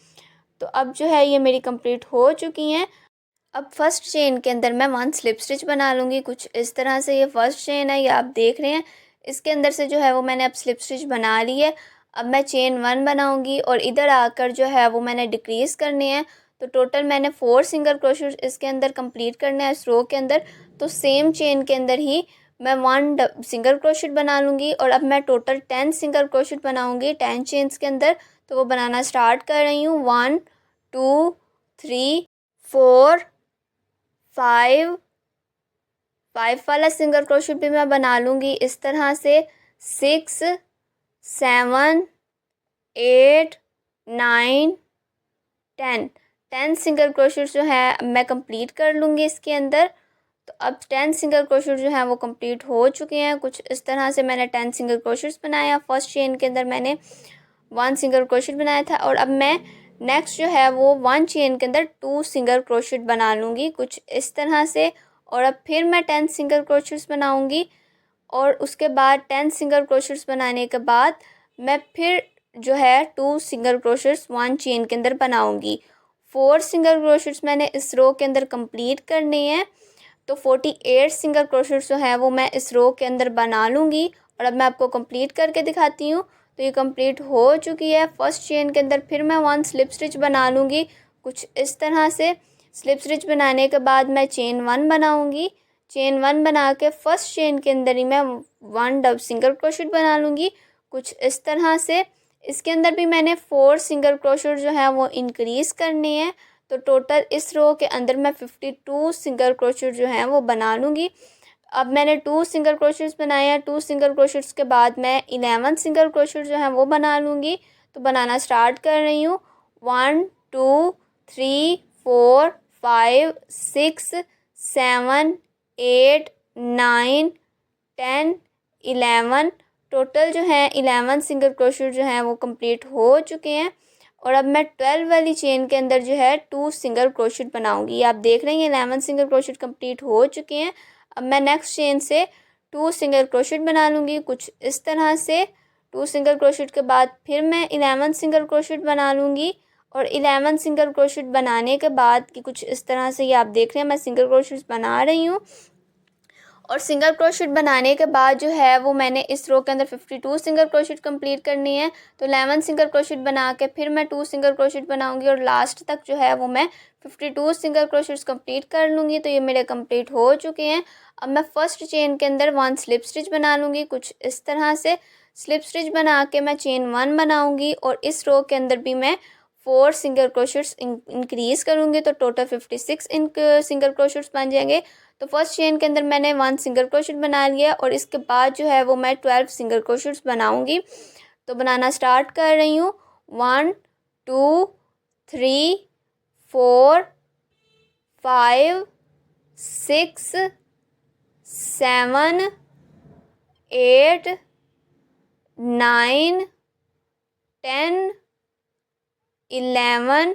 तो अब जो है ये मेरी कंप्लीट हो चुकी हैं। अब फर्स्ट चेन के अंदर मैं 1 स्लिप स्टिच बना लूँगी कुछ इस तरह से। ये फर्स्ट चेन है, ये आप देख रहे हैं। इसके अंदर से जो है वो मैंने अब स्लिप स्टिच बना ली है। अब मैं चेन 1 बनाऊँगी और इधर आकर जो है वो मैंने डिक्रीज़ करने हैं। तो टोटल मैंने 4 सिंगल क्रोशेट इसके अंदर कंप्लीट करना है इस रो के अंदर। तो सेम चेन के अंदर ही मैं 1 सिंगल क्रोशेट बना लूँगी। और अब मैं टोटल 10 सिंगल क्रोशेट बनाऊँगी 10 चेन्स के अंदर। तो वो बनाना स्टार्ट कर रही हूँ। 1 2 3 4 5 वाला सिंगल क्रोशेट भी मैं बना लूँगी इस तरह से। 6 7 8 9 10 सिंगल क्रोशेट जो है मैं कंप्लीट कर लूँगी इसके अंदर। तो अब 10 सिंगल क्रोशेट जो है वो कंप्लीट हो चुके हैं कुछ इस तरह से। मैंने 10 सिंगल क्रोशेट्स बनाया। फर्स्ट चेन के अंदर मैंने 1 सिंगल क्रोशेट बनाया था। और अब मैं नेक्स्ट जो है वो 1 चेन के अंदर 2 सिंगल क्रोशेट बना लूँगी कुछ इस तरह से। और अब फिर मैं 10 सिंगल क्रोशेट्स बनाऊँगी। और उसके बाद 10 सिंगल क्रोशेट्स बनाने के बाद मैं फिर जो है 2 सिंगल क्रोशेट्स 1 चेन के अंदर बनाऊँगी। 4 सिंगल क्रोशेट्स मैंने इस रो के अंदर कंप्लीट करने हैं। तो 48 सिंगल क्रोशेट्स जो है वो मैं इस रो के अंदर बना लूँगी। और अब मैं आपको कंप्लीट करके दिखाती हूँ। तो ये कंप्लीट हो चुकी है। फर्स्ट चेन के अंदर फिर मैं 1 स्लिप स्टिच बना लूँगी कुछ इस तरह से। स्लिप स्टिच बनाने के बाद मैं चेन 1 बनाऊँगी। चेन 1 बना के फर्स्ट चेन के अंदर ही मैं 1 डबल सिंगल क्रोशेट बना लूँगी कुछ इस तरह से। इसके अंदर भी मैंने 4 सिंगल क्रोशेट जो है वो इंक्रीज़ करने हैं। तो टोटल इस रो के अंदर मैं 52 सिंगल क्रोशेट जो हैं वो बना लूँगी। अब मैंने 2 सिंगल क्रोशेट्स बनाए हैं। 2 सिंगल क्रोशेट्स के बाद मैं 11 सिंगल क्रोशेट जो है वो बना लूँगी। तो बनाना स्टार्ट कर रही हूँ। 1 2 3 4 5 6 7 8 9 10 11 टोटल जो है 11 सिंगल क्रोशेट जो हैं वो कंप्लीट हो चुके हैं। और अब मैं 12 वाली चेन के अंदर जो है 2 सिंगल क्रोशेट बनाऊंगी। आप देख रहे हैं 11 सिंगल क्रोशेट कंप्लीट हो चुके हैं। अब मैं नेक्स्ट चेन से 2 सिंगल क्रोशेट बना लूँगी कुछ इस तरह से। 2 सिंगल क्रोशेट के बाद फिर मैं 11 सिंगल क्रोशेट बना लूँगी। और 11 सिंगल क्रोशेट बनाने के बाद कि कुछ इस तरह से ये आप देख रहे हैं मैं सिंगल क्रोशेट बना रही हूँ। और सिंगल क्रोशेट बनाने के बाद जो है वो मैंने इस रो के अंदर 52 सिंगल क्रोशेट कंप्लीट करनी है। तो 11 सिंगल क्रोशेट बना के फिर मैं 2 सिंगल क्रोशेट बनाऊंगी और लास्ट तक जो है वो मैं 52 सिंगल क्रोशेट्स कंप्लीट कर लूँगी। तो ये मेरे कंप्लीट हो चुके हैं। अब मैं फर्स्ट चेन के अंदर 1 स्लिप स्टिच बना लूँगी कुछ इस तरह से। स्लिप स्टिच बना के मैं चेन 1 बनाऊँगी और इस रो के अंदर भी मैं 4 सिंगल क्रोशेट्स इंक्रीज़ करूँगी। तो टोटल 56 सिंगल क्रोशेट्स बन जाएंगे। तो फर्स्ट चेन के अंदर मैंने 1 सिंगल क्रोशेट बना लिया और इसके बाद जो है वो मैं 12 सिंगल क्रोशेट्स बनाऊंगी। तो बनाना स्टार्ट कर रही हूँ। 1 2 3 4 5 6 7 8 9 10 11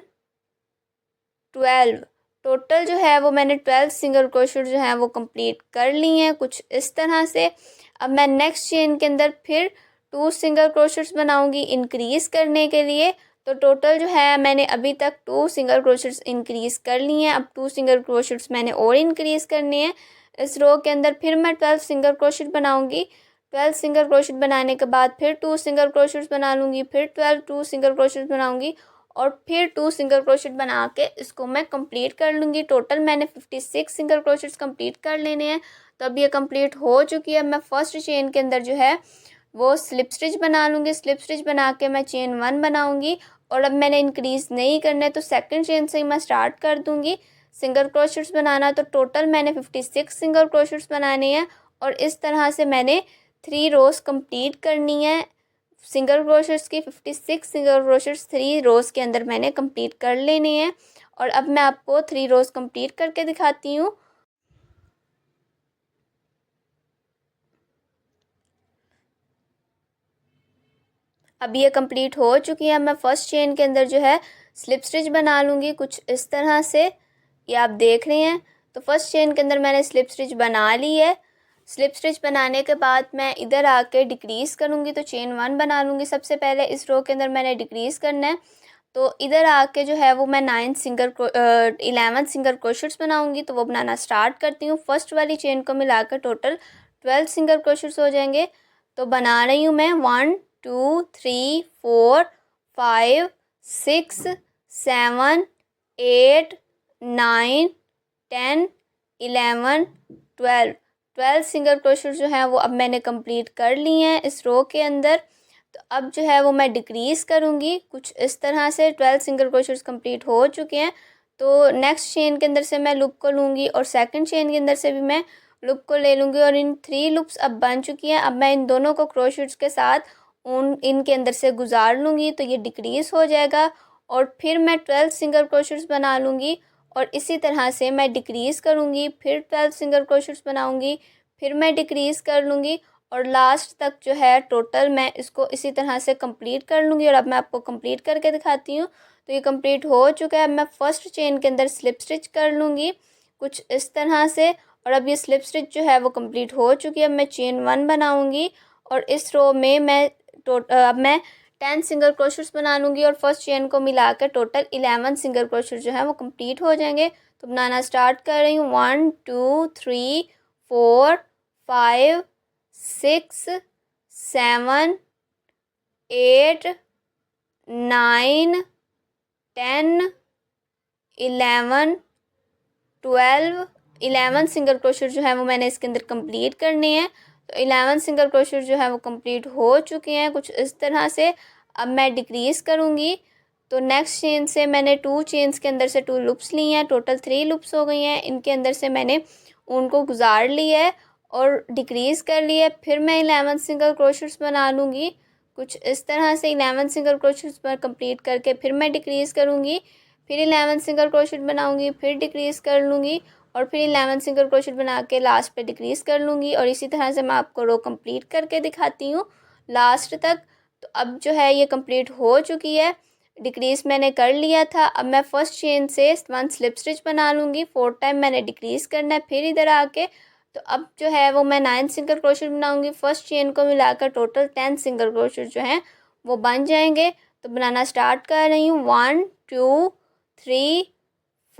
12 टोटल जो है वो मैंने 12 सिंगल क्रोशेट जो है वो कंप्लीट कर ली हैं कुछ इस तरह से। अब मैं नेक्स्ट चेन के अंदर फिर 2 सिंगल क्रोशेट्स बनाऊंगी इंक्रीज़ करने के लिए। तो टोटल जो है मैंने अभी तक 2 सिंगल क्रोशेट्स इंक्रीज़ कर ली हैं। अब 2 सिंगल क्रोशेट्स मैंने और इंक्रीज़ करने हैं। इस रो के अंदर फिर मैं 12 सिंगल क्रोशेट बनाऊंगी। 12 सिंगल क्रोशेट बनाने के बाद फिर 2 सिंगल क्रोशेट्स बना लूँगी। फिर 2 सिंगल क्रोशेट बनाऊंगी और फिर 2 सिंगल क्रोशेट बना के इसको मैं कंप्लीट कर लूँगी। टोटल मैंने 56 सिंगल क्रोशेट्स कंप्लीट कर लेने हैं। तो अब ये कंप्लीट हो चुकी है। मैं फर्स्ट चेन के अंदर जो है वो स्लिप स्टिच बना लूँगी। स्लिप स्टिच बना के मैं चेन 1 बनाऊँगी और अब मैंने इंक्रीज़ नहीं करना है तो सेकंड चेन से ही मैं स्टार्ट कर दूँगी सिंगल क्रोशेट्स बनाना। तो टोटल मैंने 56 सिंगल क्रोशेट्स बनाने हैं और इस तरह से मैंने 3 रोज़ कंप्लीट करनी है। सिंगल क्रोशेट्स की 56 सिंगल क्रोशेट्स 3 रोज़ के अंदर मैंने कंप्लीट कर लेने हैं। और अब मैं आपको 3 रोज़ कंप्लीट करके दिखाती हूँ। अब ये कंप्लीट हो चुकी है। मैं फर्स्ट चेन के अंदर जो है स्लिप स्टिच बना लूँगी कुछ इस तरह से। ये आप देख रहे हैं। तो फर्स्ट चेन के अंदर मैंने स्लिप स्टिच बना ली है। स्लिप स्टिच बनाने के बाद मैं इधर आके डिक्रीज़ करूँगी। तो चेन 1 बना लूँगी सबसे पहले। इस रो के अंदर मैंने डिक्रीज़ करना है। तो इधर आके जो है वो मैं 11 सिंगल क्रोशेट्स बनाऊँगी। तो वो बनाना स्टार्ट करती हूँ। फर्स्ट वाली चेन को मिलाकर टोटल 12 सिंगल क्रोशेट्स हो जाएंगे। तो बना रही हूँ मैं 1 2 3 4 5 6 7 8 9 10 11 12 सिंगल क्रोशेट जो है वो अब मैंने कंप्लीट कर लिए हैं इस रो के अंदर। तो अब जो है वो मैं डिक्रीज़ करूँगी कुछ इस तरह से। 12 सिंगल क्रोशेट्स कंप्लीट हो चुके हैं। तो नेक्स्ट चेन के अंदर से मैं लूप को लूँगी और सेकंड चेन के अंदर से भी मैं लूप को ले लूँगी। और इन 3 लूप्स अब बन चुकी हैं। अब मैं इन दोनों को क्रोशेट्स के साथ इनके अंदर से गुजार लूँगी। तो ये डिक्रीज़ हो जाएगा और फिर मैं 12 सिंगल क्रोशेट्स बना लूँगी और इसी तरह से मैं डिक्रीज़ करूँगी। फिर 12 सिंगल क्रोशेट्स बनाऊँगी, फिर मैं डिक्रीज़ कर लूँगी और लास्ट तक जो है टोटल मैं इसको इसी तरह से कंप्लीट कर लूँगी। और अब मैं आपको कंप्लीट करके दिखाती हूँ। तो ये कंप्लीट हो चुका है। अब मैं फर्स्ट चेन के अंदर स्लिप स्टिच कर लूँगी कुछ इस तरह से। और अब ये स्लिप स्टिच जो है वो कंप्लीट हो चुकी है। अब मैं चेन 1 बनाऊँगी और इस रो में मैं अब मैं 10 सिंगल क्रोशेट्स बना लूँगी और फर्स्ट चेन को मिलाकर टोटल 11 सिंगल क्रोशेट जो है वो कंप्लीट हो जाएंगे। तो बनाना स्टार्ट कर रही हूँ। 1 2 3 4 5 6 7 8 9 10 11 11 सिंगल क्रोशेट जो है वो मैंने इसके अंदर कंप्लीट करने हैं। तो 11 सिंगल क्रोशेट जो है वो कंप्लीट हो चुके हैं कुछ इस तरह से। अब मैं डिक्रीज़ करूँगी। तो नेक्स्ट चेन से मैंने 2 चेन्स के अंदर से 2 लूप्स ली हैं। टोटल 3 लूप्स हो गई हैं। इनके अंदर से मैंने उनको गुजार लिया है और डिक्रीज़ कर लिए। फिर मैं 11 सिंगल क्रोशेट्स बना लूँगी कुछ इस तरह से। 11 सिंगल क्रोशेट्स पर कंप्लीट करके फिर मैं डिक्रीज़ करूँगी, फिर 11 सिंगल क्रोशेट बनाऊँगी, फिर डिक्रीज़ कर लूँगी और फिर 11 सिंगल क्रोशेट बना के लास्ट पे डिक्रीज़ कर लूँगी। और इसी तरह से मैं आपको रो कंप्लीट करके दिखाती हूँ लास्ट तक। तो अब जो है ये कंप्लीट हो चुकी है, डिक्रीज़ मैंने कर लिया था। अब मैं फर्स्ट चेन से 1 स्लिप स्टिच बना लूँगी। 4 टाइम मैंने डिक्रीज़ करना है, फिर इधर आके तो अब जो है वो मैं 9 सिंगल क्रोशेट बनाऊँगी। फर्स्ट चेन को मिलाकर टोटल 10 सिंगल क्रोशेट जो हैं वो बन जाएंगे। तो बनाना स्टार्ट कर रही हूँ। 1 2 3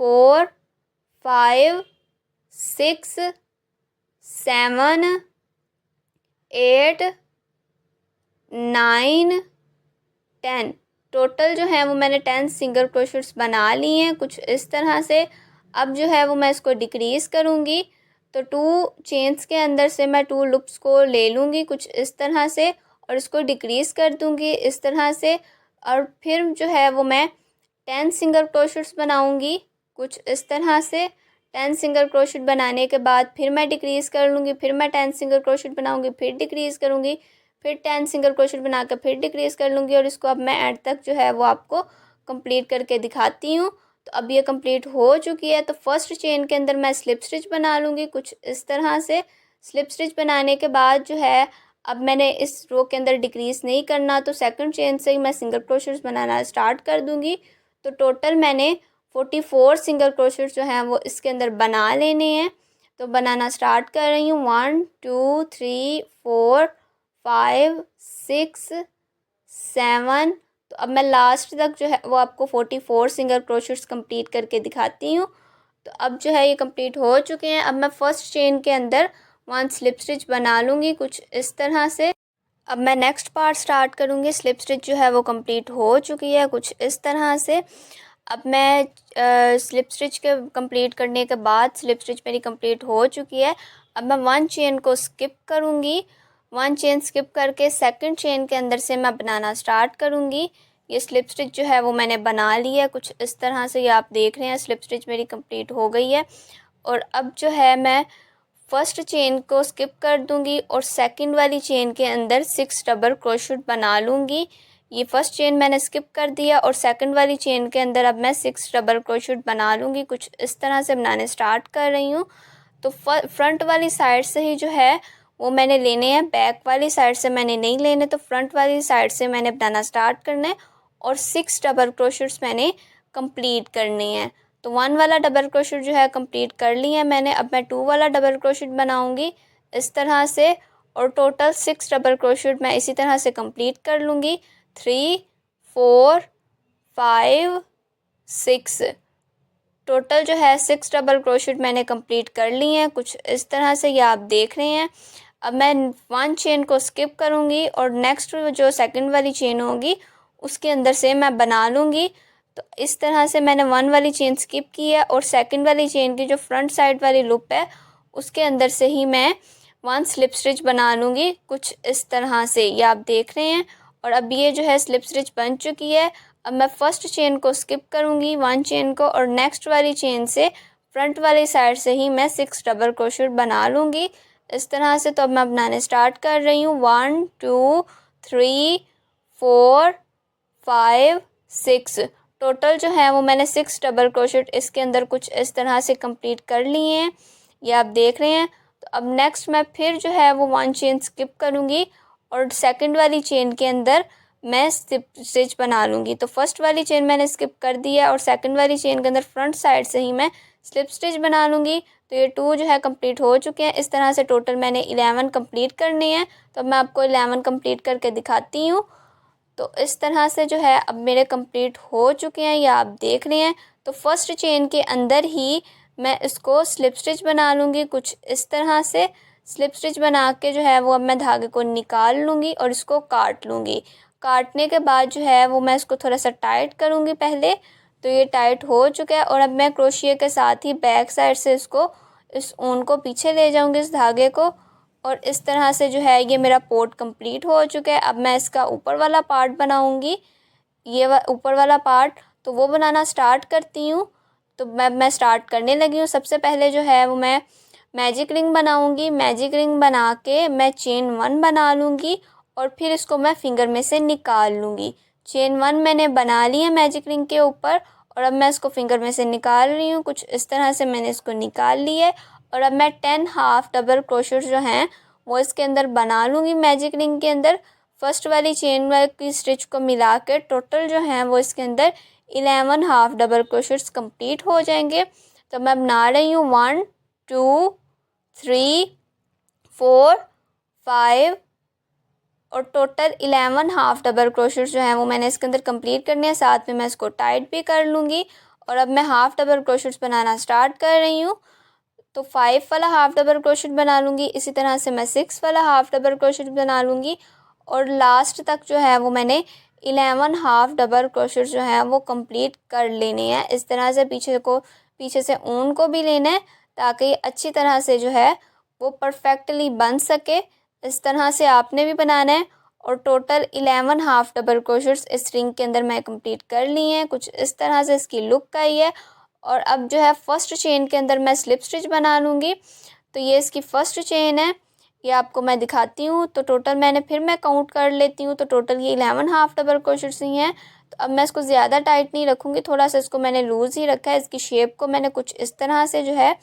4 5 6 7 8 9 10। टोटल जो है वो मैंने 10 सिंगल क्रोशेट्स बना लिए हैं कुछ इस तरह से। अब जो है वो मैं इसको डिक्रीज़ करूँगी, तो 2 चेन्स के अंदर से मैं 2 लूप्स को ले लूँगी कुछ इस तरह से और इसको डिक्रीज़ कर दूँगी इस तरह से। और फिर जो है वो मैं 10 सिंगल क्रोशेट्स बनाऊँगी कुछ इस तरह से। 10 सिंगल क्रोशेट बनाने के बाद फिर मैं डिक्रीज़ कर लूँगी, फिर मैं 10 सिंगल क्रोशेट बनाऊँगी, फिर डिक्रीज़ करूँगी, फिर 10 सिंगल क्रोशेट बनाकर फिर डिक्रीज़ कर लूँगी। और इसको अब मैं एंड तक जो है वो आपको कंप्लीट करके दिखाती हूँ। तो अब ये कंप्लीट हो चुकी है। तो फर्स्ट चेन के अंदर मैं स्लिप स्टिच बना लूँगी कुछ इस तरह से। स्लिप स्टिच बनाने के बाद जो है अब मैंने इस रो के अंदर डिक्रीज़ नहीं करना, तो सेकंड चेन से ही मैं सिंगल क्रोशेट्स बनाना स्टार्ट कर दूँगी। तो टोटल मैंने 44 सिंगल क्रोशेट्स जो हैं वो इसके अंदर बना लेने हैं। तो बनाना स्टार्ट कर रही हूँ। 1 2 3 4 5 6 7। तो अब मैं लास्ट तक जो है वो आपको 44 सिंगल क्रोशेट्स कंप्लीट करके दिखाती हूँ। तो अब जो है ये कंप्लीट हो चुके हैं। अब मैं फर्स्ट चेन के अंदर 1 स्लिप स्टिच बना लूँगी कुछ इस तरह से। अब मैं नेक्स्ट पार्ट स्टार्ट करूँगी। स्लिप स्टिच जो है वो कंप्लीट हो चुकी है कुछ इस तरह से। अब मैं स्लिप स्टिच के कंप्लीट करने के बाद स्लिप स्टिच मेरी कंप्लीट हो चुकी है। अब मैं 1 चेन को स्किप करूँगी। 1 चेन स्किप करके सेकंड चेन के अंदर से मैं बनाना स्टार्ट करूँगी। ये स्लिप स्टिच जो है वो मैंने बना ली है कुछ इस तरह से। ये आप देख रहे हैं स्लिप स्टिच मेरी कंप्लीट हो गई है। और अब जो है मैं फर्स्ट चेन को स्किप कर दूंगी और सेकंड वाली चेन के अंदर 6 डबल क्रोशेट बना लूँगी। ये फर्स्ट चेन मैंने स्किप कर दिया और सेकंड वाली चेन के अंदर अब मैं 6 डबल क्रोशेट बना लूँगी। कुछ इस तरह से बनाने स्टार्ट कर रही हूँ। तो फ्रंट वाली साइड से ही जो है वो मैंने लेने हैं, बैक वाली साइड से मैंने नहीं लेने। तो फ्रंट वाली साइड से मैंने बनाना स्टार्ट करना है और 6 डबल क्रोशेट्स मैंने कंप्लीट करने हैं। तो 1 वाला डबल क्रोशेट जो है कंप्लीट कर लिया है मैंने। अब मैं 2 वाला डबल क्रोशेट बनाऊंगी इस तरह से और टोटल 6 डबल क्रोशेट मैं इसी तरह से कंप्लीट कर लूँगी। 3 4 5 6 टोटल जो है 6 डबल क्रोशेट मैंने कंप्लीट कर लिए हैं कुछ इस तरह से। ये आप देख रहे हैं। अब मैं 1 चेन को स्किप करूँगी और नेक्स्ट जो सेकंड वाली चेन होगी उसके अंदर से मैं बना लूँगी। तो इस तरह से मैंने 1 वाली चेन स्किप की है और सेकंड वाली चेन की जो फ्रंट साइड वाली लूप है उसके अंदर से ही मैं 1 स्लिप स्टिच बना लूँगी कुछ इस तरह से। ये आप देख रहे हैं। और अब ये जो है स्लिप स्टिच बन चुकी है। अब मैं फर्स्ट चेन को स्किप करूँगी 1 चेन को और नेक्स्ट वाली चेन से फ्रंट वाली साइड से ही मैं 6 डबल क्रोशेट बना लूँगी इस तरह से। तो अब मैं बनाने स्टार्ट कर रही हूँ। 1 2 3 4 5 6 टोटल जो है वो मैंने 6 डबल क्रोशेट इसके अंदर कुछ इस तरह से कंप्लीट कर लिए हैं। ये आप देख रहे हैं। तो अब नेक्स्ट मैं फिर जो है वो 1 चेन स्किप करूँगी और सेकंड वाली चेन के अंदर मैं स्टिच बना लूँगी। तो फर्स्ट वाली चेन मैंने स्किप कर दी है और सेकंड वाली चेन के अंदर फ्रंट साइड से ही मैं स्लिप स्टिच बना लूँगी। तो ये 2 जो है कंप्लीट हो चुके हैं। इस तरह से टोटल मैंने 11 कंप्लीट करने हैं। तो मैं आपको 11 कंप्लीट करके दिखाती हूँ। तो इस तरह से जो है अब मेरे कंप्लीट हो चुके हैं, ये आप देख रहे हैं। तो फर्स्ट चेन के अंदर ही मैं इसको स्लिप स्टिच बना लूँगी कुछ इस तरह से। स्लिप स्टिच बना के जो है वो अब मैं धागे को निकाल लूँगी और इसको काट लूँगी। काटने के बाद जो है वो मैं इसको थोड़ा सा टाइट करूँगी पहले। तो ये टाइट हो चुका है और अब मैं क्रोशिया के साथ ही बैक साइड से इसको इस ऊन को पीछे ले जाऊँगी इस धागे को। और इस तरह से जो है ये मेरा पोर्ट कंप्लीट हो चुका है। अब मैं इसका ऊपर वाला पार्ट बनाऊँगी। ये ऊपर वाला पार्ट तो वो बनाना स्टार्ट करती हूँ। तो मैं स्टार्ट करने लगी हूँ। सबसे पहले जो है वो मैं मैजिक रिंग बनाऊंगी। मैजिक रिंग बना के मैं चेन 1 बना लूँगी और फिर इसको मैं फिंगर में से निकाल लूँगी। चेन 1 मैंने बना ली है मैजिक रिंग के ऊपर और अब मैं इसको फिंगर में से निकाल रही हूँ। कुछ इस तरह से मैंने इसको निकाल लिया है और अब मैं 10 हाफ डबल क्रोशेट जो हैं वो इसके अंदर बना लूँगी मैजिक रिंग के अंदर। फर्स्ट वाली चेन की स्टिच को मिला के टोटल जो हैं वो इसके अंदर 11 हाफ डबल क्रोशेट्स कंप्लीट हो जाएंगे। तो मैं बना रही हूँ 1 2 3 4 5 और टोटल 11 हाफ डबल क्रोशेट्स जो हैं वो मैंने इसके अंदर कंप्लीट करने हैं। साथ में मैं इसको टाइट भी कर लूँगी और अब मैं हाफ डबल क्रोशेट्स बनाना स्टार्ट कर रही हूँ। तो 5 वाला हाफ डबल क्रोशेट बना लूँगी, इसी तरह से मैं 6 वाला हाफ डबल क्रोशेट बना लूँगी और लास्ट तक जो है वो मैंने 11 हाफ डबल क्रोशेट जो है वो कंप्लीट कर लेने हैं। इस तरह से पीछे से ऊन को भी लेना है ताकि अच्छी तरह से जो है वो परफेक्टली बन सके। इस तरह से आपने भी बनाना है और टोटल 11 हाफ डबल क्रोशेट्स इस रिंग के अंदर मैं कंप्लीट कर ली हैं। कुछ इस तरह से इसकी लुक आई है। और अब जो है फर्स्ट चेन के अंदर मैं स्लिप स्टिच बना लूँगी। तो ये इसकी फ़र्स्ट चेन है, ये आपको मैं दिखाती हूँ। तो टोटल मैं काउंट कर लेती हूँ। तो टोटल ये 11 हाफ डबल क्रोशेट्स ही हैं। तो अब मैं इसको ज़्यादा टाइट नहीं रखूँगी, थोड़ा सा इसको मैंने लूज़ ही रखा है। इसकी शेप को मैंने कुछ इस तरह से जो है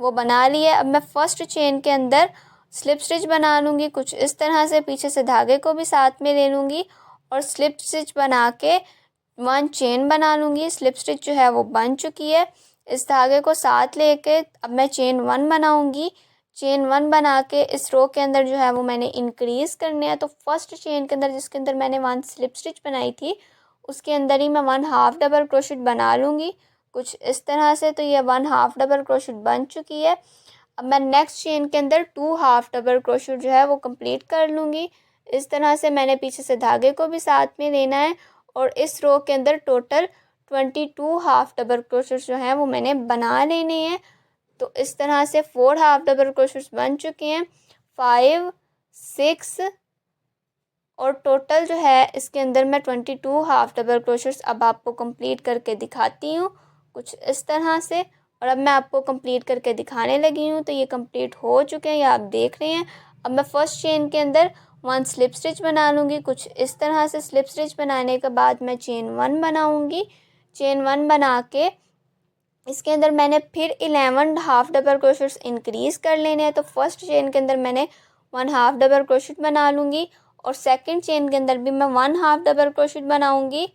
वो बना लिया है। अब मैं फर्स्ट चेन के अंदर स्लिप स्टिच बना लूँगी कुछ इस तरह से, पीछे से धागे को भी साथ में ले लूँगी और स्लिप स्टिच बना के 1 चेन बना लूँगी। स्लिप स्टिच जो है वो बन चुकी है। इस धागे को साथ लेके अब मैं चेन 1 बनाऊँगी। चेन 1 बना के इस रो के अंदर जो है वो मैंने इंक्रीज़ करने हैं। तो फर्स्ट चेन के अंदर जिसके अंदर मैंने 1 स्लिप स्टिच बनाई थी उसके अंदर ही मैं 1 हाफ डबल क्रोशेट बना लूँगी कुछ इस तरह से। तो ये 1 हाफ डबल क्रोशेट बन चुकी है। अब मैं नेक्स्ट चेन के अंदर 2 हाफ डबल क्रोशेट जो है वो कंप्लीट कर लूँगी। इस तरह से मैंने पीछे से धागे को भी साथ में लेना है और इस रो के अंदर टोटल 22 हाफ डबल क्रोशेट जो हैं वो मैंने बना लेने हैं। तो इस तरह से 4 हाफ डबल क्रोशेट्स बन चुके हैं, 5 6 और टोटल जो है इसके अंदर मैं 22 हाफ डबल क्रोशेट्स अब आपको कंप्लीट करके दिखाती हूँ कुछ इस तरह से। और अब मैं आपको कंप्लीट करके दिखाने लगी हूँ। तो ये कंप्लीट हो चुके हैं, ये आप देख रहे हैं। अब मैं फर्स्ट चेन के अंदर 1 स्लिप स्टिच बना लूँगी कुछ इस तरह से। स्लिप स्टिच बनाने के बाद मैं चेन 1 बनाऊँगी। चेन 1 बना के इसके अंदर मैंने फिर 11 हाफ डबल क्रोशेट्स इंक्रीज़ कर लेने हैं। तो फर्स्ट चेन के अंदर मैंने 1 हाफ डबल क्रोशेट बना लूँगी और सेकंड चेन के अंदर भी मैं 1 हाफ डबल क्रोशेट बनाऊँगी।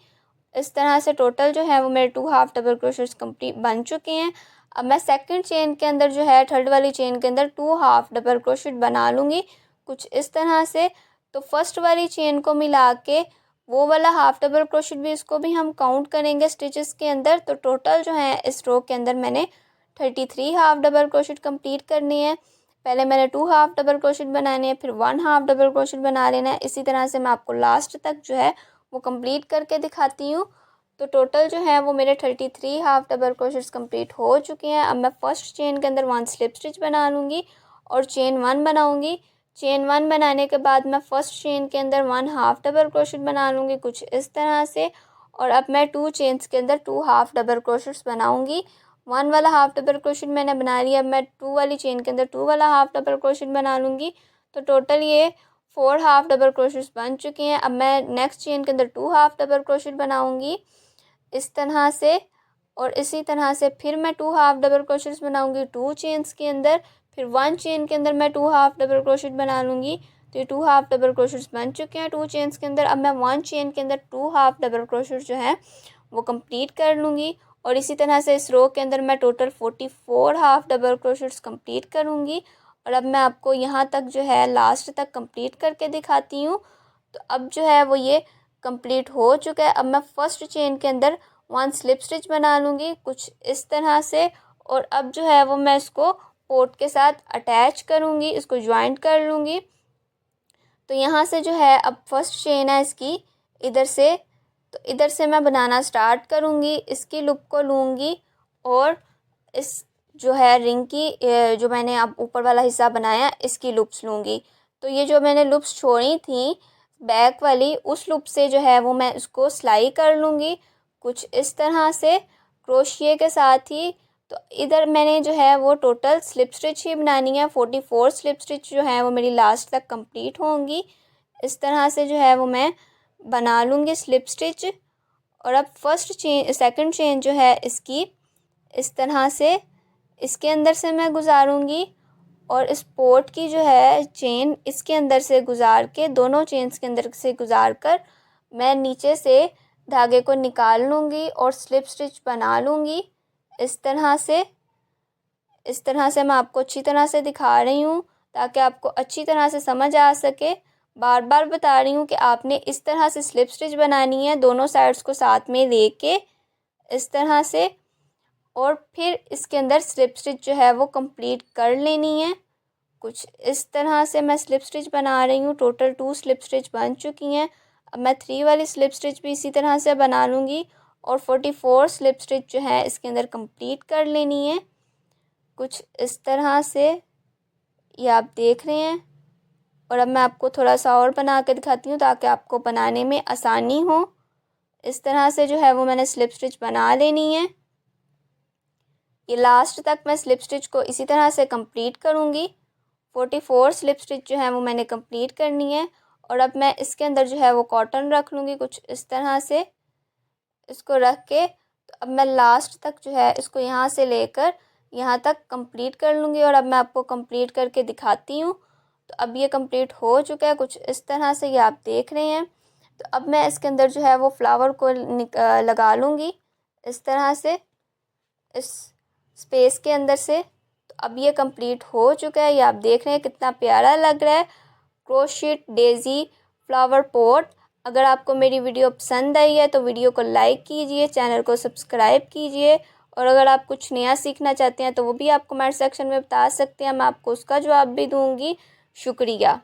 इस तरह से टोटल जो है वो मेरे 2 हाफ डबल क्रोशेट्स कंप्लीट बन चुके हैं। अब मैं सेकंड चेन के अंदर जो है थर्ड वाली चेन के अंदर 2 हाफ डबल क्रोशेट बना लूँगी कुछ इस तरह से। तो फर्स्ट वाली चेन को मिला के वो वाला हाफ डबल क्रोशेट भी इसको भी हम काउंट करेंगे स्टिचेस के अंदर। तो टोटल जो है इस रो के अंदर मैंने 33 हाफ डबल क्रोशेट कंप्लीट करनी है। पहले मैंने 2 हाफ डबल क्रोशेट बनाने हैं, फिर 1 हाफ डबल क्रोशेट बना लेना है। इसी तरह से मैं आपको लास्ट तक जो है वो कंप्लीट करके दिखाती हूँ। तो टोटल जो है वो मेरे 33 हाफ डबल क्रोशेट्स कंप्लीट हो चुके हैं। अब मैं फर्स्ट चेन के अंदर 1 स्लिप स्टिच बना लूँगी और चेन 1 बनाऊँगी। चेन 1 बनाने के बाद मैं फर्स्ट चेन के अंदर 1 हाफ डबल क्रोशेट बना लूँगी कुछ इस तरह से। और अब मैं 2 चेन्स के अंदर 2 हाफ डबल क्रोशेट्स बनाऊँगी। 1 वाला हाफ डबल क्रोशेट मैंने बना लिया। अब मैं 2 वाली चेन के अंदर 2 वाला हाफ डबल क्रोशेट बना लूँगी। तो टोटल ये 4 हाफ डबल क्रोशेट्स बन चुके हैं। अब मैं नेक्स्ट चेन के अंदर 2 हाफ डबल क्रोशेट बनाऊँगी इस तरह से और इसी तरह से फिर मैं 2 हाफ डबल क्रोशेट्स बनाऊँगी 2 चेन्स के अंदर। फिर 1 चेन के अंदर मैं 2 हाफ डबल क्रोशेट बना लूँगी। तो ये 2 हाफ डबल क्रोशेट्स बन चुके हैं 2 चेन्स के अंदर। अब मैं 1 चेन के अंदर 2 हाफ डबल क्रोशेट जो है वो कंप्लीट कर लूँगी और इसी तरह से इस रो के अंदर मैं टोटल 44 हाफ डबल क्रोशेट्स कंप्लीट करूँगी। और अब मैं आपको यहाँ तक जो है लास्ट तक कंप्लीट करके दिखाती हूँ। तो अब जो है वो ये कंप्लीट हो चुका है। अब मैं फर्स्ट चेन के अंदर 1 स्लिप स्टिच बना लूँगी कुछ इस तरह से और अब जो है वो मैं इसको पोट के साथ अटैच करूँगी, इसको ज्वाइंट कर लूँगी। तो यहाँ से जो है अब फर्स्ट चेन है इसकी इधर से, तो इधर से मैं बनाना स्टार्ट करूँगी। इसकी लूप को लूँगी और इस जो है रिंग की जो मैंने अब ऊपर वाला हिस्सा बनाया इसकी लूप्स लूँगी। तो ये जो मैंने लूप्स छोड़ी थी बैक वाली उस लूप से जो है वो मैं इसको सिलाई कर लूँगी कुछ इस तरह से क्रोशिए के साथ ही तो इधर मैंने जो है वो टोटल स्लिप स्टिच ही बनानी है। 44 स्लिप स्टिच जो है वो मेरी लास्ट तक कंप्लीट होंगी। इस तरह से जो है वो मैं बना लूँगी स्लिप स्टिच। और अब सेकंड चेन जो है इसकी इस तरह से इसके अंदर से मैं गुजारूँगी और इस पोर्ट की जो है चेन इसके अंदर से गुजार के, दोनों चेन्स के अंदर से गुजार कर मैं नीचे से धागे को निकाल लूँगी और स्लिप स्टिच बना लूँगी। इस तरह से मैं आपको अच्छी तरह से दिखा रही हूँ ताकि आपको अच्छी तरह से समझ आ सके। बार बार बता रही हूँ कि आपने इस तरह से स्लिप स्टिच बनानी है, दोनों साइड्स को साथ में लेके इस तरह से, और फिर इसके अंदर स्लिप स्टिच जो है वो कंप्लीट कर लेनी है। कुछ इस तरह से मैं स्लिप स्टिच बना रही हूँ। टोटल 2 स्लिप स्टिच बन चुकी हैं। अब मैं 3 वाली स्लिप स्टिच भी इसी तरह से बना लूँगी और 44 स्लिप स्टिच जो है इसके अंदर कंप्लीट कर लेनी है। कुछ इस तरह से ये आप देख रहे हैं। और अब मैं आपको थोड़ा सा और बना के दिखाती हूँ ताकि आपको बनाने में आसानी हो। इस तरह से जो है वो मैंने स्लिप स्टिच बना लेनी है। ये लास्ट तक मैं स्लिप स्टिच को इसी तरह से कंप्लीट करूँगी। 44 स्लिप स्टिच जो है वो मैंने कंप्लीट करनी है। और अब मैं इसके अंदर जो है वो कॉटन रख लूँगी कुछ इस तरह से। इसको रख के तो अब मैं लास्ट तक जो है इसको यहाँ से लेकर यहाँ तक कंप्लीट कर लूँगी। और अब मैं आपको कंप्लीट करके दिखाती हूँ। तो अब ये कंप्लीट हो चुका है कुछ इस तरह से, ये आप देख रहे हैं। तो अब मैं इसके अंदर जो है वो फ्लावर को लगा लूँगी इस तरह से, इस स्पेस के अंदर से। तो अब ये कंप्लीट हो चुका है। ये आप देख रहे हैं कितना प्यारा लग रहा है क्रोशियट डेज़ी फ्लावर पॉट। अगर आपको मेरी वीडियो पसंद आई है तो वीडियो को लाइक कीजिए, चैनल को सब्सक्राइब कीजिए। और अगर आप कुछ नया सीखना चाहते हैं तो वो भी आप कमेंट सेक्शन में बता सकते हैं, मैं आपको उसका जवाब भी दूँगी। शुक्रिया।